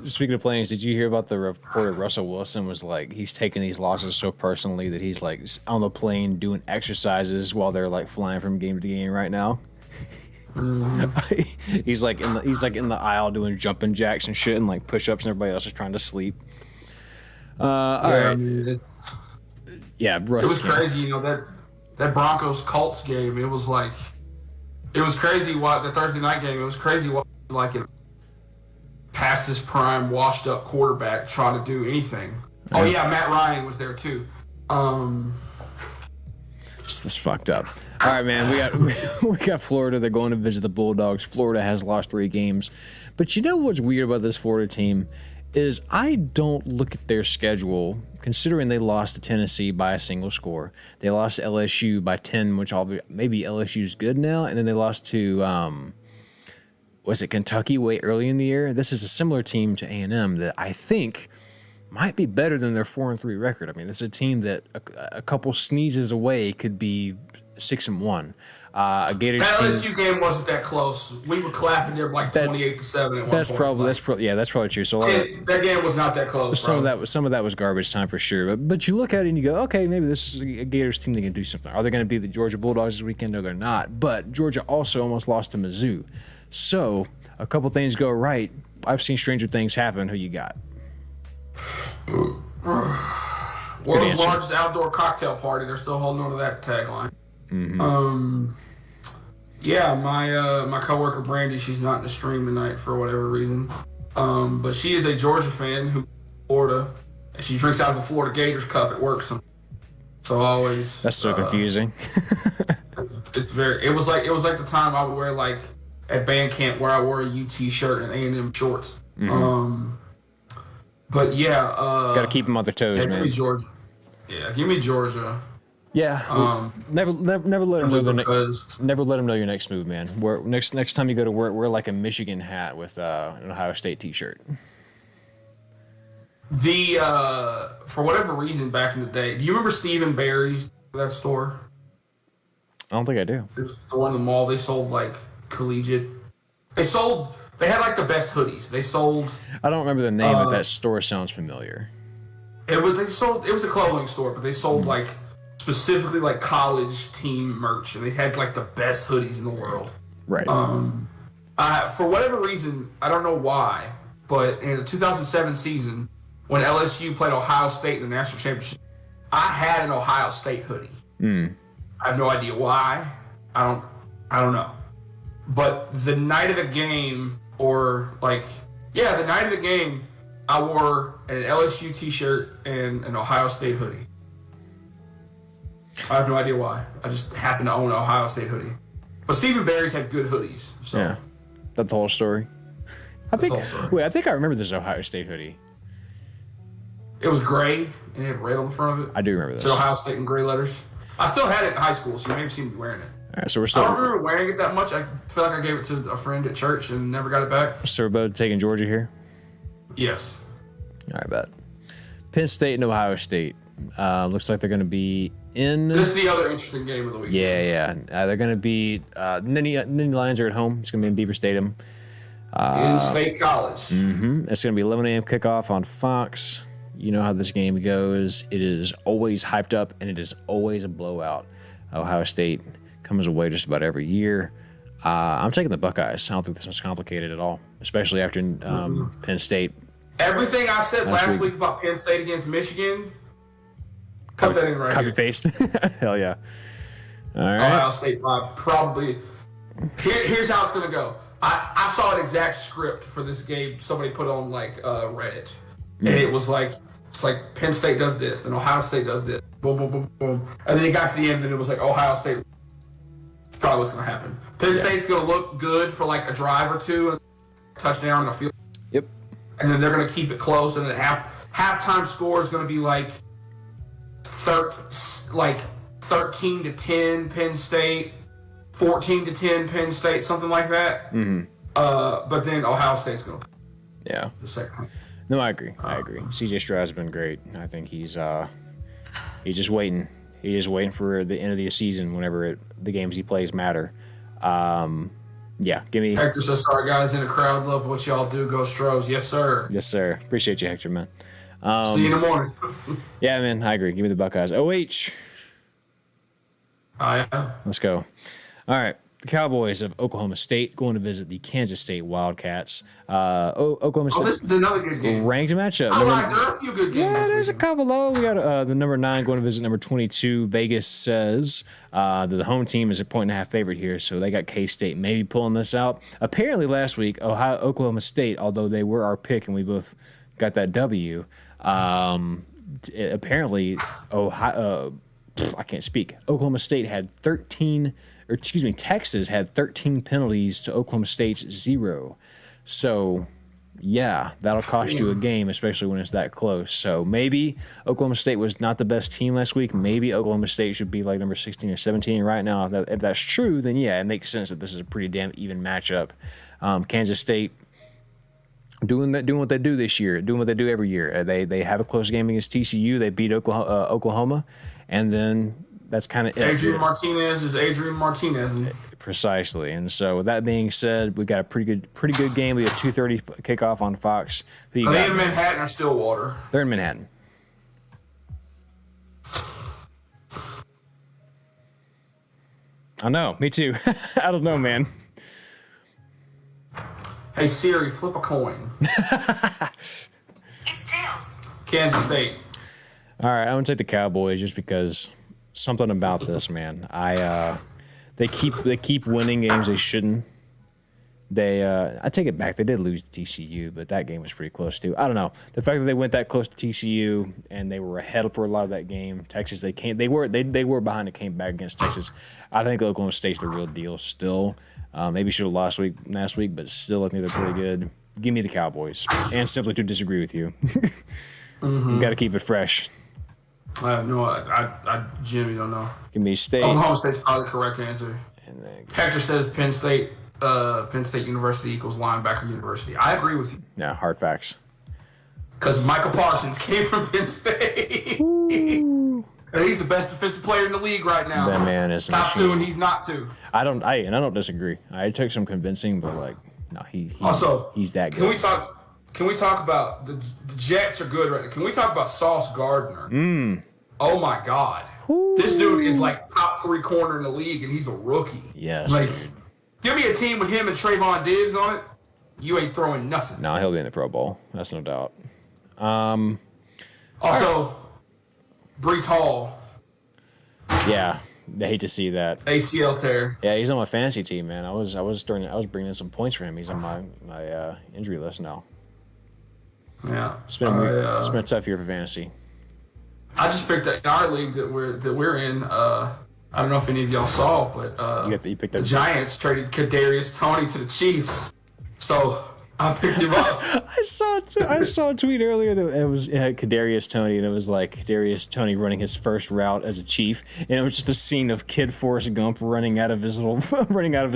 Speaking of planes, did you hear about the reporter Russell Wilson was like, he's taking these losses so personally that he's like on the plane doing exercises while they're like flying from game to game right now? He's like in the aisle doing jumping jacks and shit and like push-ups, and everybody else is trying to sleep. All right. Yeah, Russ. It was crazy, that Broncos Colts game. It was crazy. What the Thursday night game? It was crazy. What like it past his prime, washed up quarterback trying to do anything. Oh yeah, Matt Ryan was there too. This is fucked up. All right, man. We got Florida. They're going to visit the Bulldogs. Florida has lost 3 games, but you know what's weird about this Florida team is I don't look at their schedule, considering they lost to Tennessee by a single score. They lost to LSU by 10, which maybe LSU's good now, and then they lost to was it Kentucky way early in the year. This is a similar team to A&M that I think might be better than their 4-3 record. I mean, it's a team that a couple sneezes away could be 6-1. A Gators that LSU game wasn't that close. We were clapping there like 28-7 at one point. That's probably true. So that game was not that close. Some of that was garbage time for sure. But you look at it and you go, okay, maybe this is a Gators team that can do something. Are they going to be the Georgia Bulldogs this weekend? No, they're not. But Georgia also almost lost to Mizzou. So a couple things go right. I've seen stranger things happen. Who you got? World's largest outdoor cocktail party. They're still holding on to that tagline. Mm-hmm. Yeah, my coworker Brandy, she's not in the stream tonight for whatever reason. But she is a Georgia fan who Florida, and she drinks out of the Florida Gators cup at work. So always. That's so confusing. It was like the time I would wear like at band camp where I wore a UT shirt and A&M shorts. Mm-hmm. But yeah, got to keep them on their toes, man. Give me Georgia. Yeah, give me Georgia. Yeah, never let them know. Never let them know your next move, man. Next time you go to work, wear like a Michigan hat with an Ohio State T-shirt. For whatever reason, back in the day, do you remember Steve & Barry's, that store? I don't think I do. It was the one in the mall. They sold like collegiate. They had like the best hoodies. They sold. I don't remember the name, but that store sounds familiar. It was a clothing store, but they sold like specifically like college team merch, and they had like the best hoodies in the world. Right. For whatever reason, I don't know why, but in the 2007 season, when LSU played Ohio State in the national championship, I had an Ohio State hoodie. I have no idea why. I don't know. But the night of the game, the night of the game, I wore an LSU T-shirt and an Ohio State hoodie. I have no idea why. I just happened to own an Ohio State hoodie. But Steve & Barry's had good hoodies. So. Yeah, that's the whole story. I think I remember this Ohio State hoodie. It was gray, and it had red on the front of it. I do remember this. It's Ohio State in gray letters. I still had it in high school, so you may have seen me wearing it. All right, so we're still. I don't remember wearing it that much. I feel like I gave it to a friend at church and never got it back. So we're both taking Georgia here? Yes. All right, bet. Penn State and Ohio State. Looks like they're going to be This is the other interesting game of the week. Yeah. They're going to be Nittany Lions are at home. It's going to be in Beaver Stadium. In State College. Mm-hmm. It's going to be 11 a.m. kickoff on Fox. You know how this game goes. It is always hyped up, and it is always a blowout. Ohio State comes away just about every year. I'm taking the Buckeyes. I don't think this one's complicated at all, especially after Penn State. Everything I said last week about Penn State against Michigan, cut that in right Copy here. paste. Hell yeah. All right. Ohio State probably. Here's how it's going to go. I saw an exact script for this game somebody put on Reddit. And it was like, it's like Penn State does this, then Ohio State does this. Boom, boom, boom, boom. And then it got to the end and it was like Ohio State. That's probably what's going to happen. Penn State's going to look good for like a drive or two, and touchdown and a field. Yep. And then they're going to keep it close, and then halftime score is going to be like 13-10 Penn State, 14-10 Penn State, something like that. Mm-hmm. But then Ohio State's going to the second. No, I agree. CJ Stroud's been great. I think he's just waiting. He's just waiting for the end of the season whenever the games he plays matter. Yeah, give me. Hector says, sorry guys in the crowd, love what y'all do. Go Stros. Yes, sir. Yes, sir. Appreciate you, Hector, man. See you in the morning. Yeah, man, I agree. Give me the Buckeyes. OH. Yeah. Let's go. All right. The Cowboys of Oklahoma State going to visit the Kansas State Wildcats. Oklahoma State. Oh, this is another good game. Ranked matchup. There are a few good games. Yeah, there's a couple though. We got the number 9 going to visit number 22. Vegas says that the home team is a 1.5 favorite here, so they got K-State maybe pulling this out. Apparently last week, Oklahoma State, although they were our pick and we both got that W, apparently I can't speak. Oklahoma State had Texas had 13 penalties to Oklahoma State's 0. So, yeah, that'll cost you a game, especially when it's that close. So maybe Oklahoma State was not the best team last week. Maybe Oklahoma State should be like number 16 or 17 right now. If that's true, then yeah, it makes sense that this is a pretty damn even matchup. Kansas State doing what they do this year, doing what they do every year. They have a close game against TCU. They beat Oklahoma, and then that's kind of it. Adrian Martinez is Adrian Martinez. Precisely. And so with that being said, we got a pretty good game. We have 2:30 kickoff on Fox. Are they in Manhattan or Stillwater? They're in Manhattan. I know. Me too. I don't know, man. Hey Siri, flip a coin. It's tails. Kansas State. All right, I'm gonna take the Cowboys just because something about this, man. They keep winning games they shouldn't. I take it back. They did lose to TCU, but that game was pretty close too. I don't know. The fact that they went that close to TCU and they were ahead for a lot of that game. Texas, they were behind and came back against Texas. I think Oklahoma State's the real deal still. Maybe should have lost last week, but still I think they're pretty good. Give me the Cowboys, and simply to disagree with you. You got to keep it fresh. No, I genuinely don't know. Give me State. Oklahoma State's probably the correct answer. Hector says Penn State University equals linebacker university. I agree with you. Yeah, hard facts. Because Michael Parsons came from Penn State. And he's the best defensive player in the league right now. That man is top 2, and he's not 2. I don't disagree. I took some convincing, but he's that good. Can we talk about the Jets are good right now? Can we talk about Sauce Gardner? Oh my God. This dude is like top 3 corner in the league, and he's a rookie. Yes, dude. Give me a team with him and Trayvon Diggs on it. You ain't throwing nothing. No, he'll be in the Pro Bowl. That's no doubt. Also, Breece Hall. Yeah, they hate to see that. ACL tear. Yeah, he's on my fantasy team, man. I was bringing in some points for him. He's on my injury list now. Yeah, it's been a tough year for fantasy. I just picked up in our league that we're in. I don't know if any of y'all saw, but you picked up the Giants traded Kadarius Toney to the Chiefs, so I picked him up. I saw a tweet earlier that it had Kadarius Toney, and it was like Kadarius Toney running his first route as a Chief, and it was just a scene of Kid Forrest Gump running out of his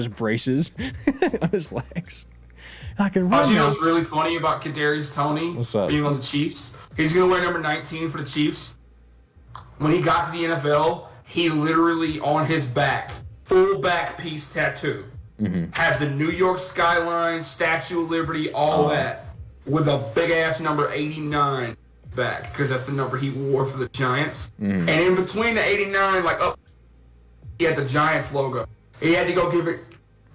braces on his legs. I can run. You know what's really funny about Kadarius Toney What's up? being on the Chiefs? He's gonna wear number 19 for the Chiefs. when he got to the NFL, he literally on his back, full back piece tattoo, has the New York skyline, Statue of Liberty, all that, with a big ass number 89 back, because that's the number he wore for the Giants. And in between the 89, he had the Giants logo. He had to go give it.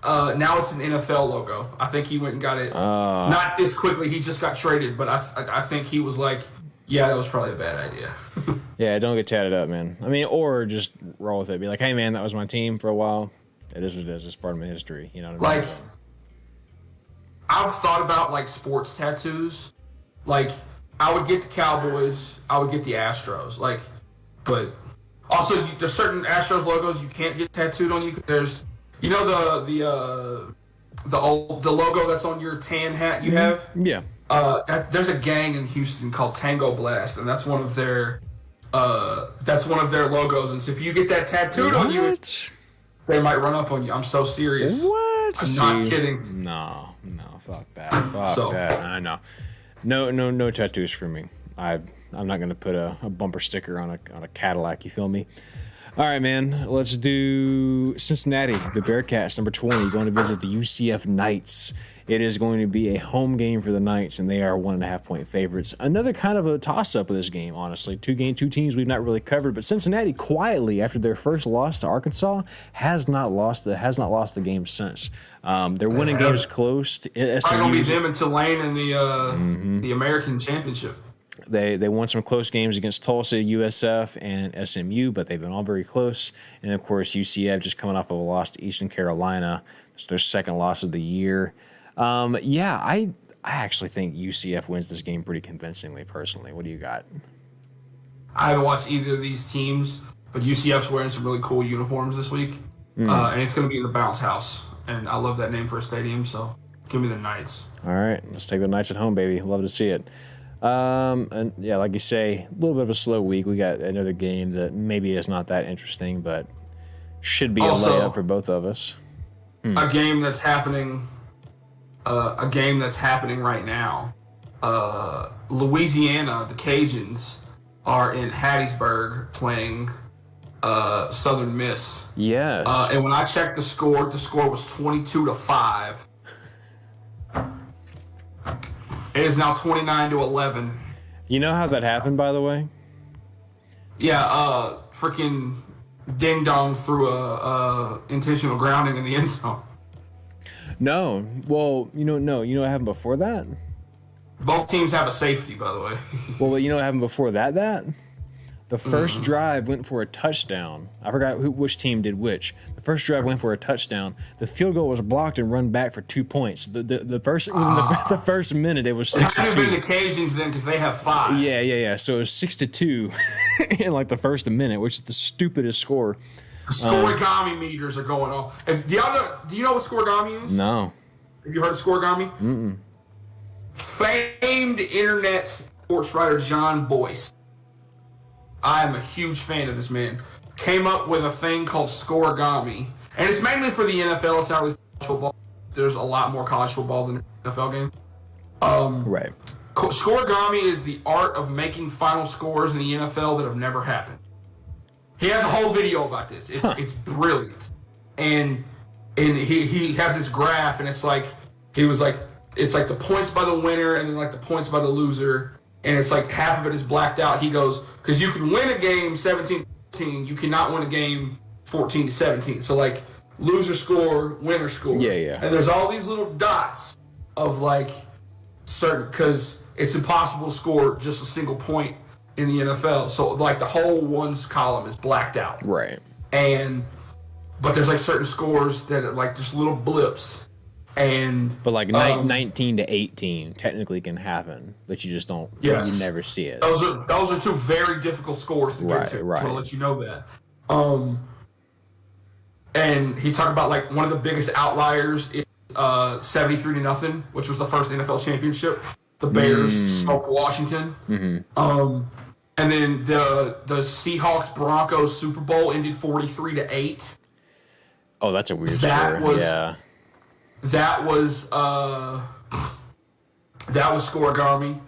Now it's an NFL logo. I think he went and got it. Not this quickly. He just got traded, but I think he was like, yeah, that was probably a bad idea. Yeah, don't get tatted up, man. I mean, or just roll with it. Be like, hey, man, that was my team for a while. It is what it is. It's part of my history. You know what I mean? I've thought about sports tattoos. I would get the Cowboys. I would get the Astros. But also there's certain Astros logos you can't get tattooed on you. There's, the logo that's on your tan hat you have. Yeah. There's a gang in Houston called Tango Blast, and that's one of their logos. And so if you get that tattooed on you, they might run up on you. I'm so serious. What? I'm not kidding. No, fuck that. Fuck that. I know. No tattoos for me. I'm not gonna put a bumper sticker on a Cadillac. You feel me? All right, man. Let's do Cincinnati, the Bearcats, number 20, going to visit the UCF Knights. It is going to be a home game for the Knights, and they are 1.5-point favorites. Another kind of a toss-up of this game, honestly. Two teams we've not really covered, but Cincinnati quietly, after their first loss to Arkansas, has not lost the game since. They're winning games close. It's going to be them and Tulane in the American Championship. They won some close games against Tulsa, USF, and SMU, but they've been all very close. And, of course, UCF just coming off of a loss to Eastern Carolina. It's their second loss of the year. I actually think UCF wins this game pretty convincingly, personally. What do you got? I haven't watched either of these teams, but UCF's wearing some really cool uniforms this week. And it's going to be in the Bounce House. And I love that name for a stadium, so give me the Knights. All right, let's take the Knights at home, baby. Love to see it. And yeah, like you say, a little bit of a slow week. We got another game that maybe is not that interesting, but should be also, a layup for both of us. A game that's happening. A game that's happening right now. Louisiana, the Cajuns, are in Hattiesburg playing Southern Miss. Yes. And when I checked the score was 22-5. It is now 29-11. You know how that happened, by the way? Yeah, freaking Ding Dong threw a intentional grounding in the end zone. No. Well, you know what happened before that? Both teams have a safety, by the way. Well, you know what happened before that? The first drive went for a touchdown. I forgot which team did which. The first drive went for a touchdown. The field goal was blocked and run back for 2 points. The first minute it was 6-2. It could have been the Cajuns then because they have 5. Yeah. So it was 6-2 in the first minute, which is the stupidest score. The scoregami meters are going off. Do you know what scoregami is? No. Have you heard of scoregami? Mm-mm. Famed internet sports writer John Boyce. I am a huge fan of this man. Came up with a thing called scoregami. And it's mainly for the NFL. It's not really college football. There's a lot more college football than an NFL game. Right. Scoregami is the art of making final scores in the NFL that have never happened. He has a whole video about this. It's brilliant. And he has this graph, and it's like the points by the winner and then the points by the loser. And it's half of it is blacked out. He goes, because you can win a game 17-14, you cannot win a game 14-17. So loser score, winner score. Yeah. And there's all these little dots of certain, because it's impossible to score just a single point in the NFL. So the whole ones column is blacked out. Right. But there's certain scores that are just little blips. But 19-18 technically can happen, but you just don't. Yes. You never see it. Those are two very difficult scores to get to. Right. So I'll let you know that. And he talked about one of the biggest outliers is 73-0, which was the first NFL championship. The Bears smoked Washington. Mm-hmm. And then the Seahawks Broncos Super Bowl ended 43-8. Oh, that's a weird score. Yeah. That was scoregami.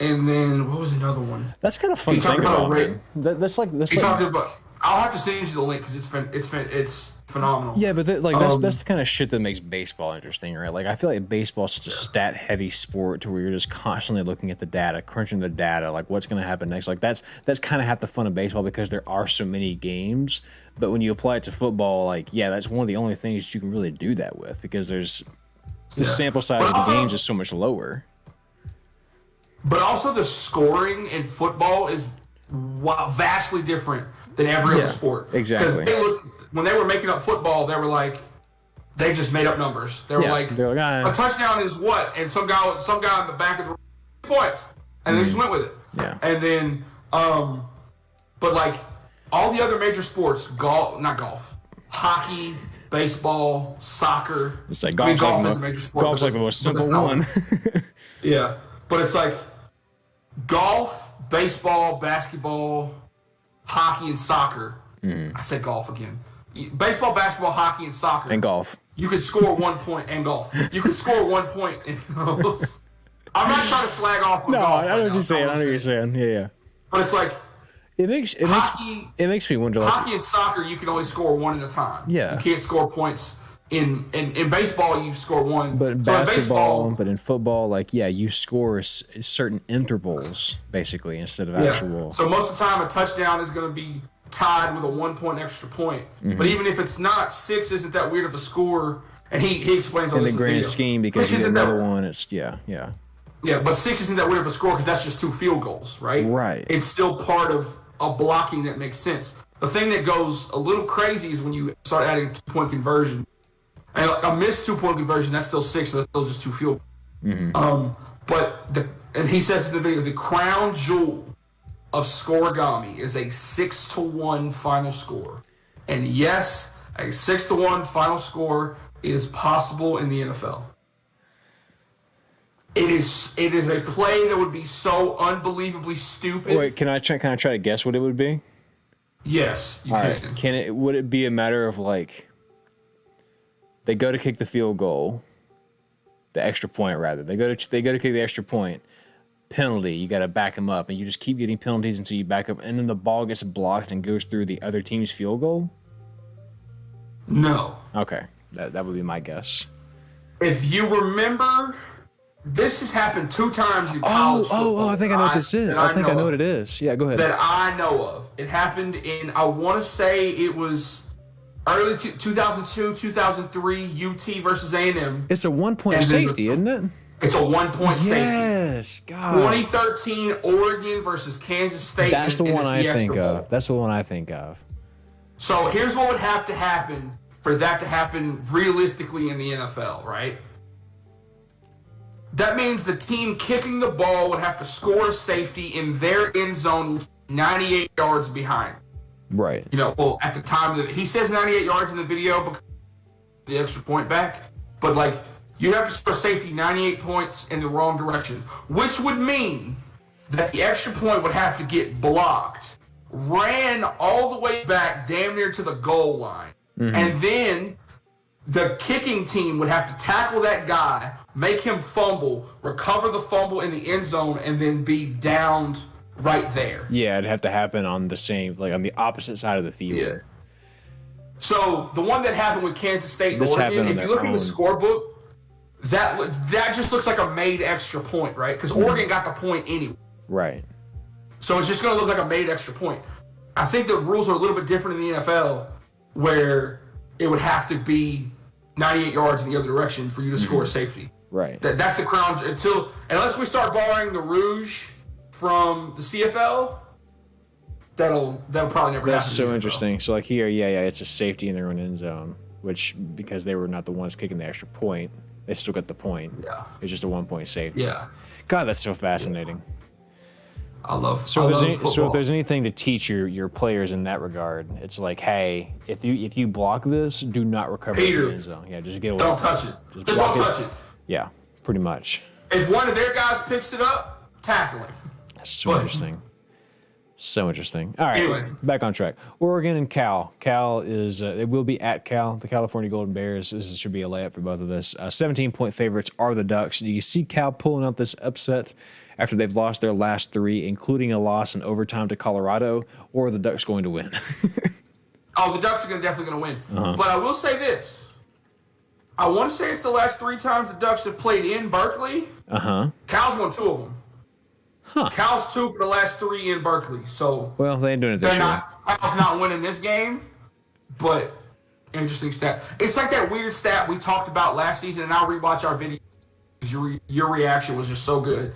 And then what was another one? That's kind of fun to think about. That's like talked about. I'll have to send you the link because it's phenomenal. Yeah, but that's the kind of shit that makes baseball interesting, right? Like I feel like baseball's such a stat heavy sport to where you're just constantly looking at the data, crunching the data, like what's going to happen next. Like that's kind of half the fun of baseball because there are so many games. But when you apply it to football, like that's one of the only things you can really do that with because there's the sample size of the games is so much lower. But also the scoring in football is vastly different than every other sport. Exactly. Because when they were making up football, they were like, they just made up numbers. They were like a touchdown is what? And some guy in the back of the points. And they just went with it. Yeah. And then, but like all the other major sports, not golf, hockey, baseball, soccer. It's like golf is a major sport. Golf's like the most simple one. Yeah. But it's like golf, baseball, basketball, hockey, and soccer. I said golf again. Baseball, basketball, hockey, and soccer. And golf. You could score 1 point and golf. You could score 1 point in those. I'm not trying to slag off on golf. No, I know what you're saying. I know what you're saying. Yeah. But it's like it makes me wonder. Like, hockey and soccer, you can only score one at a time. Yeah. You can't score points. In baseball, you score one. But in basketball, but in football, like, you score certain intervals, basically, instead of actual. So most of the time, a touchdown is going to be tied with a 1 point extra point. Mm-hmm. But even if it's not, 6 isn't that weird of a score. And he explains all this in the grand scheme because you get another one. It's Yeah, but 6 isn't that weird of a score because that's just 2 field goals, right? Right. It's still part of a blocking that makes sense. The thing that goes a little crazy is when you start adding 2-point conversion. And a missed 2-point conversion, that's still 6, so that's still just 2 field goals. Mm-hmm. And he says in the video, the crown jewel of scoregami is a 6-1 final score. And yes, a 6-1 final score is possible in the NFL. It is a play that would be so unbelievably stupid. Wait, can I try to guess what it would be? Yes, you can. Right. Would it be a matter of like they go to kick the field goal, the extra point rather. They go to kick the extra point. Penalty, you got to back them up, and you just keep getting penalties until you back up, and then the ball gets blocked and goes through the other team's field goal? No. Okay, that would be my guess. If you remember, this has happened 2 times in college football. I think I know what this is. I think I know what it is. Yeah, go ahead. That I know of. It happened in, I want to say it was early 2002, 2003, UT versus A&M. It's a 1-point safety, isn't it? It's a 1-point safety. Yes, God. 2013 Oregon versus Kansas State. That's the one I think of. That's the one I think of. So here's what would have to happen for that to happen realistically in the NFL, right? That means the team kicking the ball would have to score a safety in their end zone 98 yards behind. Right. Well, at the time, he says 98 yards in the video because the extra point back. But, like, you have to score safety 98 points in the wrong direction, which would mean that the extra point would have to get blocked, ran all the way back damn near to the goal line, and then the kicking team would have to tackle that guy, make him fumble, recover the fumble in the end zone, and then be downed right there. Yeah, it'd have to happen on the same, like on the opposite side of the field. Yeah. So the one that happened with Kansas State and Oregon, if you look at the scorebook, that just looks like a made extra point, right? Because Oregon got the point anyway. Right. So it's just going to look like a made extra point. I think the rules are a little bit different in the NFL, where it would have to be 98 yards in the other direction for you to score a safety. Right. That's the crown unless we start borrowing the Rouge from the CFL. That'll probably never happen. That's so interesting. So like here, it's a safety in their own end zone, which because they were not the ones kicking the extra point, they still got the point. Yeah. It's just a 1-point safety. Yeah. God, that's so fascinating. I love football. So if there's anything to teach your players in that regard, it's like, hey, if you block this, do not recover in the end zone. Yeah, just get away. Don't touch it. Just don't touch it. Yeah, pretty much. If one of their guys picks it up, tackle him. That's so interesting. So interesting. All right, anyway, back on track. Oregon and Cal. Cal is it will be at Cal. The California Golden Bears. This should be a layup for both of us. 17-point favorites are the Ducks. Do you see Cal pulling out this upset after they've lost their last 3, including a loss in overtime to Colorado, or are the Ducks going to win? Oh, the Ducks are definitely going to win. But I will say this. I want to say it's the last 3 times the Ducks have played in Berkeley. Cal's won 2 of them. Cal's 2 for the last 3 in Berkeley. So well, they ain't doing it this year. Cal's not winning this game, but interesting stat. It's like that weird stat we talked about last season, and I'll rewatch our video because your reaction was just so good.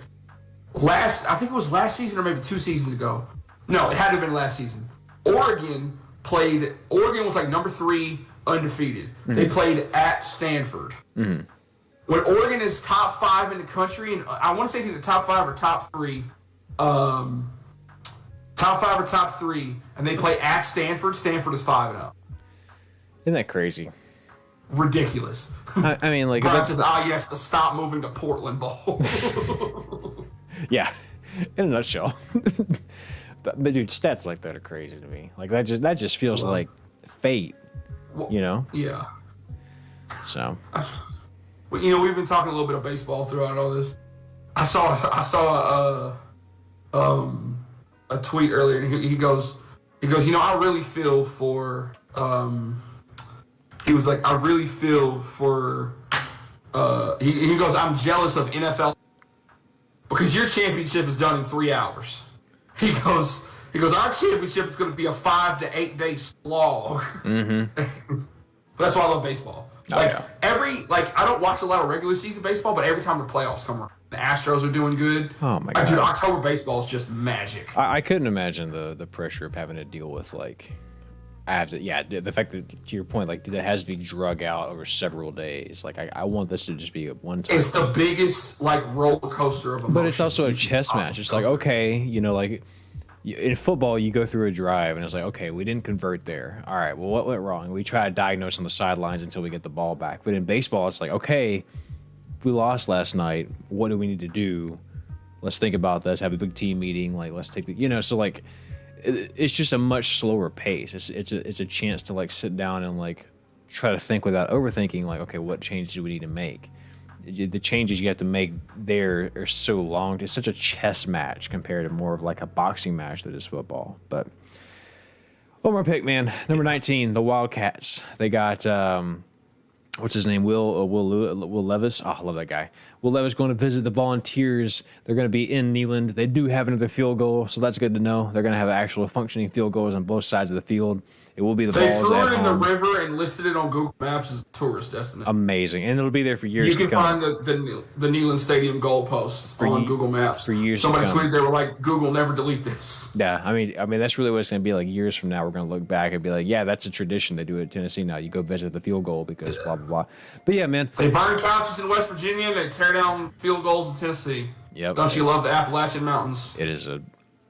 I think it was last season or maybe 2 seasons ago. No, it had to have been last season. Oregon was like number 3 undefeated. They played at Stanford. When Oregon is top 5 in the country, and I want to say it's either top 5 or top 3, and they play at Stanford. Stanford is 5-0. Isn't that crazy? Ridiculous. I mean, like Brian says, yes, the stop moving to Portland Bowl. Yeah, in a nutshell. but dude, stats like that are crazy to me. Like that just feels like fate. You know? Yeah. So. Well, we've been talking a little bit of baseball throughout all this. I saw a tweet earlier, and he goes, I really feel for. He was like, I really feel for. He goes, I'm jealous of NFL because your championship is done in 3 hours. He goes, our championship is going to be a 5 to 8 day slog. But that's why I love baseball. I don't watch a lot of regular season baseball, but every time the playoffs come around, the Astros are doing good. Oh my god, dude! October baseball is just magic. I couldn't imagine the pressure of having to deal with the fact that, to your point, like that has to be drug out over several days. Like I want this to just be a one time. It's the biggest roller coaster of emotions. But it's also a chess match. It's like, okay, in football, you go through a drive, and it's like, okay, we didn't convert there. All right, well, what went wrong? We try to diagnose on the sidelines until we get the ball back. But in baseball, it's like, okay, we lost last night. What do we need to do? Let's think about this. Have a big team meeting. Let's take the, so it's just a much slower pace. It's a chance to sit down and try to think without overthinking. Okay, what changes do we need to make? The changes you have to make there are so long. It's such a chess match compared to more of a boxing match that is football. But one more pick, man. Number 19, the Wildcats. They got what's his name? Will Levis. Oh, I love that guy. Will Levis going to visit the Volunteers. They're going to be in Neyland. They do have another field goal, so that's good to know. They're going to have actual functioning field goals on both sides of the field. It will be the balls at home. They threw it in the river and listed it on Google Maps as a tourist destination. Amazing, and it'll be there for years to come. You can find the Neyland Stadium goalposts on Google Maps for years. Somebody tweeted they were like, "Google never delete this." Yeah, I mean that's really what it's going to be like. Years from now, we're going to look back and be like, "Yeah, that's a tradition. They do it in Tennessee now. You go visit the field goal because blah blah blah." But yeah, man, they burn couches in West Virginia. They tear down field goals in Tennessee. Yep. Don't you love the Appalachian Mountains? It is a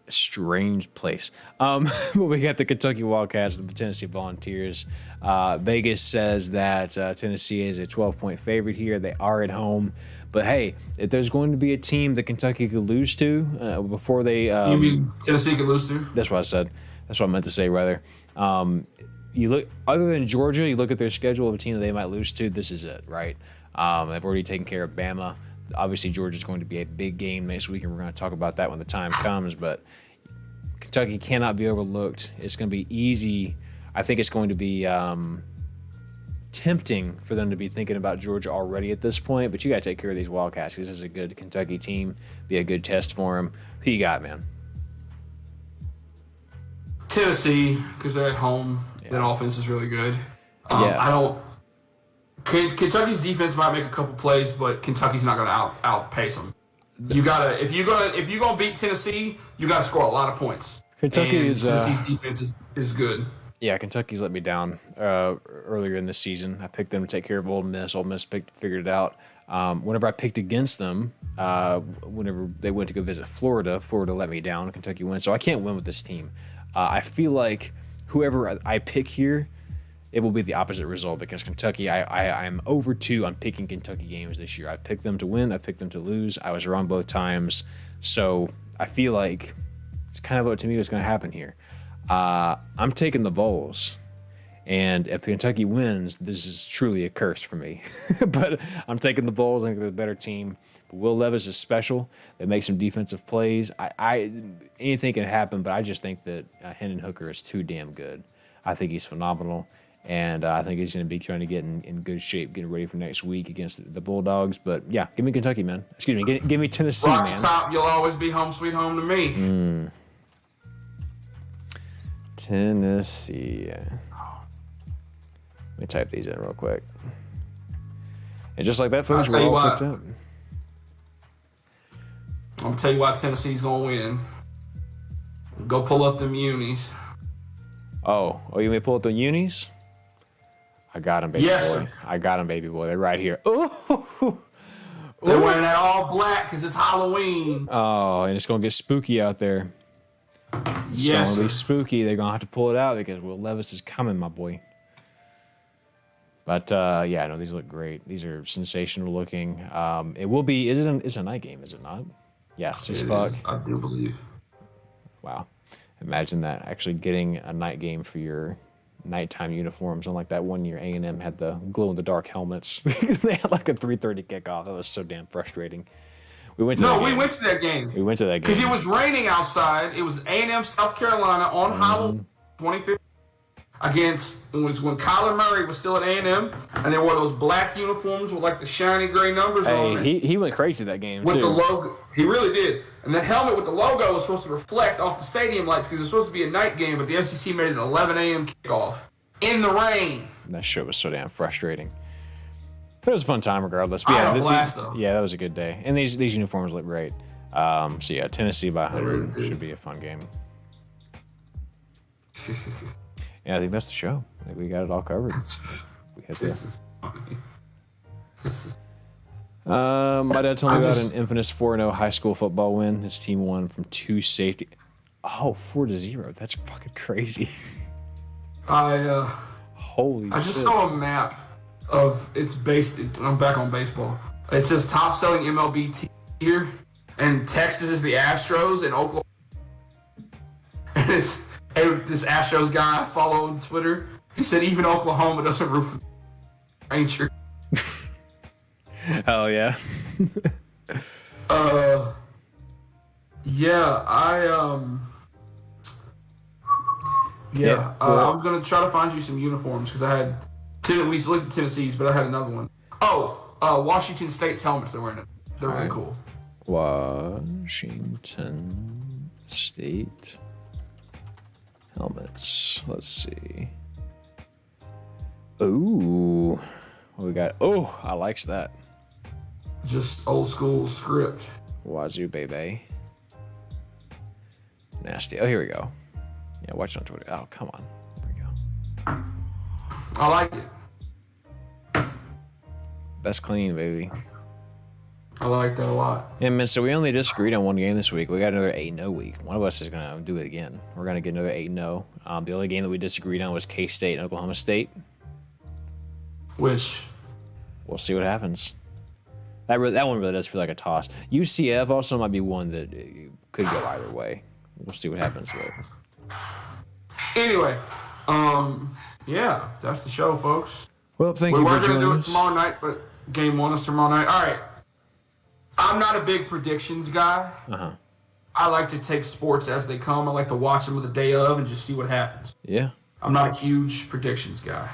strange place. But we got the Kentucky Wildcats, the Tennessee Volunteers. Vegas says that Tennessee is a 12-point favorite here. They are at home. But hey, if there's going to be a team that Kentucky could lose to before they... you mean Tennessee could lose to? That's what I said. That's what I meant to say, rather. You look, other than Georgia, you look at their schedule of a team that they might lose to, this is it, right? They've already taken care of Bama. Obviously, Georgia's going to be a big game next week, and we're going to talk about that when the time comes. But Kentucky cannot be overlooked. It's going to be easy. I think it's going to be tempting for them to be thinking about Georgia already at this point. But you got to take care of these Wildcats because this is a good Kentucky team. Be a good test for them. Who you got, man? Tennessee, because they're at home. Yeah. That offense is really good. Yeah. Kentucky's defense might make a couple plays, but Kentucky's not going to outpace them. You gotta if you're gonna beat Tennessee, you gotta score a lot of points. Tennessee's defense is good. Yeah, Kentucky's let me down earlier in the season. I picked them to take care of Ole Miss. Ole Miss figured it out. Whenever I picked against them, whenever they went to go visit Florida let me down. Kentucky wins, so I can't win with this team. I feel like whoever I pick here, it will be the opposite result because Kentucky, I'm over 2 on picking Kentucky games this year. I picked them to win. I picked them to lose. I was wrong both times. So I feel like It's kind of what to me what's going to happen here. I'm taking the Vols. And if Kentucky wins, this is truly a curse for me. But I'm taking the Vols. I think they're the better team. But Will Levis is special. They make some defensive plays. Anything can happen, but I just think that Hendon Hooker is too damn good. I think he's phenomenal. And I think he's going to be trying to get in good shape, getting ready for next week against the Bulldogs. But, yeah, give me Kentucky, man. Excuse me, give me Tennessee, Rock man. Top, you'll always be home sweet home to me. Tennessee. Let me type these in real quick. And just like that, folks, we're all picked up. I'm going to tell you why Tennessee's going to win. Go pull up them unis. Oh, you may pull up the unis? I got them, baby boy. Sir. I got them, baby boy. They're right here. Ooh. They're wearing that all black because it's Halloween. Oh, and it's going to get spooky out there. It's going to be spooky. They're going to have to pull it out because Will Levis is coming, my boy. But, yeah, no, these look great. These are sensational looking. It will be, it's a night game, is it not? Yeah, 6 o'clock. I do believe. Wow. Imagine that, actually getting a night game for your nighttime uniforms. Unlike that one year, A&M had the glow-in-the-dark helmets. They had like a 3:30 kickoff. That was so damn frustrating. We went to that game. We went to that game. We went to that game. Because it was raining outside. It was A&M South Carolina on Halloween 2015. Against when Kyler Murray was still at A&M, and they wore those black uniforms with like the shiny gray numbers on it. He went crazy that game with too. The logo. He really did. And that helmet with the logo was supposed to reflect off the stadium lights because it was supposed to be a night game, but the SEC made it an 11 a.m. kickoff in the rain. That shit was so damn frustrating. But it was a fun time regardless. I had a blast though. Yeah, that was a good day. And these uniforms look great. So yeah, Tennessee by 100 should be a fun game. Yeah, I think that's the show. I think we got it all covered. We hit my dad told me about an infamous 4-0 high school football win. His team won from 2 safety. Oh, 4-0. That's fucking crazy. Holy shit. I just saw a map of I'm back on baseball. It says top selling MLB team here, and Texas is the Astros, and Oklahoma. And it's this Astros guy I follow on Twitter. He said even Oklahoma doesn't root for the Rangers. Hell yeah. I was gonna try to find you some uniforms because I had we looked at Tennessee's, but I had another one. Washington State's helmets they're wearing. They're really cool. Washington State helmets. Let's see. Ooh, what we got? Oh, I likes that. Just old school script. Wazoo baby. Nasty. Oh, here we go. Yeah, watch it on Twitter. Oh, come on. There we go. I like it. Best clean, baby. I like that a lot. Yeah, man, so we only disagreed on one game this week. We got another 8-0 week. One of us is going to do it again. We're going to get another 8-0. The only game that we disagreed on was K-State and Oklahoma State. Which? We'll see what happens. That one really does feel like a toss. UCF also might be one that could go either way. We'll see what happens with it. Anyway, yeah, that's the show, folks. Well, thank you for joining us. We're going to do it tomorrow night, but game 1 is tomorrow night. All right. I'm not a big predictions guy. I like to take sports as they come. I like to watch them the day of and just see what happens. Yeah. I'm not a huge predictions guy.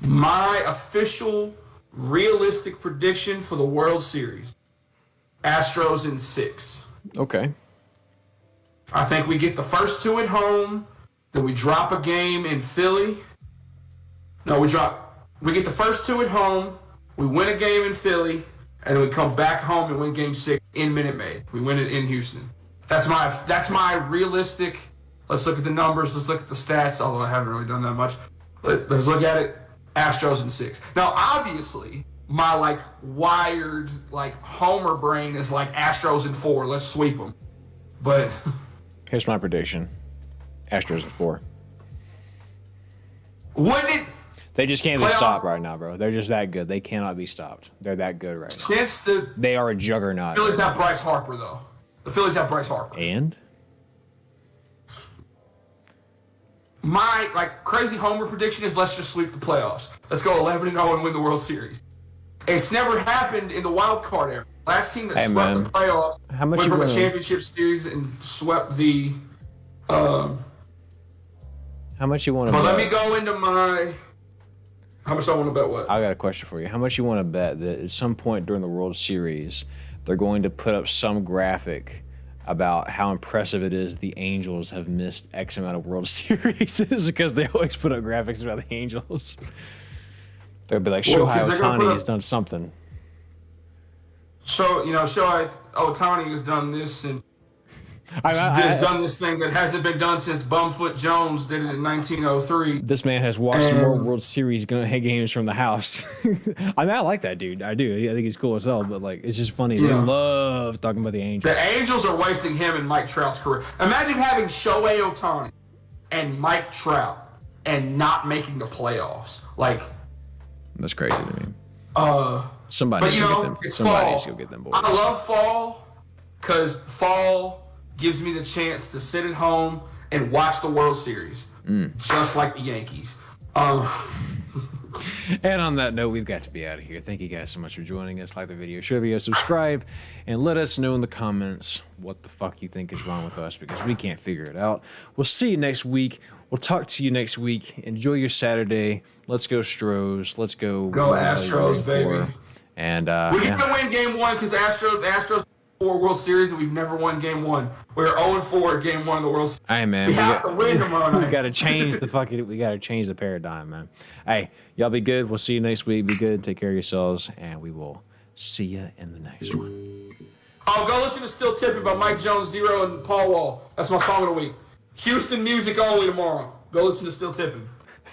My official, realistic prediction for the World Series, Astros in 6. Okay. I think we get the first 2 at home, then we drop a game in Philly. No, we get the first 2 at home, we win a game in Philly, and then we come back home and win Game 6 in Minute Maid. We win it in Houston. That's my realistic. Let's look at the numbers. Let's look at the stats. Although I haven't really done that much. Let's look at it. Astros in 6. Now, obviously, my wired Homer brain is Astros in 4. Let's sweep them. But here's my prediction: Astros in 4. Wouldn't it? They just can't be stopped right now, bro. They're just that good. They cannot be stopped. They're that good right now. They are a juggernaut. The Phillies have Bryce Harper, though. The Phillies have Bryce Harper. And? my crazy homer prediction is let's just sweep the playoffs. Let's go 11-0 and win the World Series. It's never happened in the wild card era. Last team that swept the playoffs went from a championship series and swept the. How much you want to bet? But let me go into my. How much I want to bet what? I got a question for you. How much you want to bet that at some point during the World Series, they're going to put up some graphic about how impressive it is the Angels have missed X amount of World Series because they always put up graphics about the Angels. They'll be like, Shohei Ohtani has done something. So, Shohei Ohtani has done this and has done this thing that hasn't been done since Bumfoot Jones did it in 1903. This man has watched more World Series games from the house. I like that dude. I do. I think he's cool as hell, but it's just funny. They love talking about the Angels. The Angels are wasting him and Mike Trout's career. Imagine having Shohei Ohtani and Mike Trout and making the playoffs. That's crazy to me. Somebody needs to go get them boys. I love fall because fall gives me the chance to sit at home and watch the World Series, just like the Yankees. And on that note, we've got to be out of here. Thank you guys so much for joining us. Like the video, share the video, subscribe, and let us know in the comments what the fuck you think is wrong with us because we can't figure it out. We'll see you next week. We'll talk to you next week. Enjoy your Saturday. Let's go Stros. Let's go. Go Astros, baby. And we can win Game 1 because Astros 4 World Series and we've never won Game 1. We're 0-4 at Game 1 of the World Series. Hey man, we have to win tomorrow night. We gotta change the paradigm, man. Hey, y'all be good. We'll see you next week. Be good. Take care of yourselves, and we will see you in the next one. Oh, go listen to Still Tipping by Mike Jones, Zero, and Paul Wall. That's my song of the week. Houston music only tomorrow. Go listen to Still Tipping.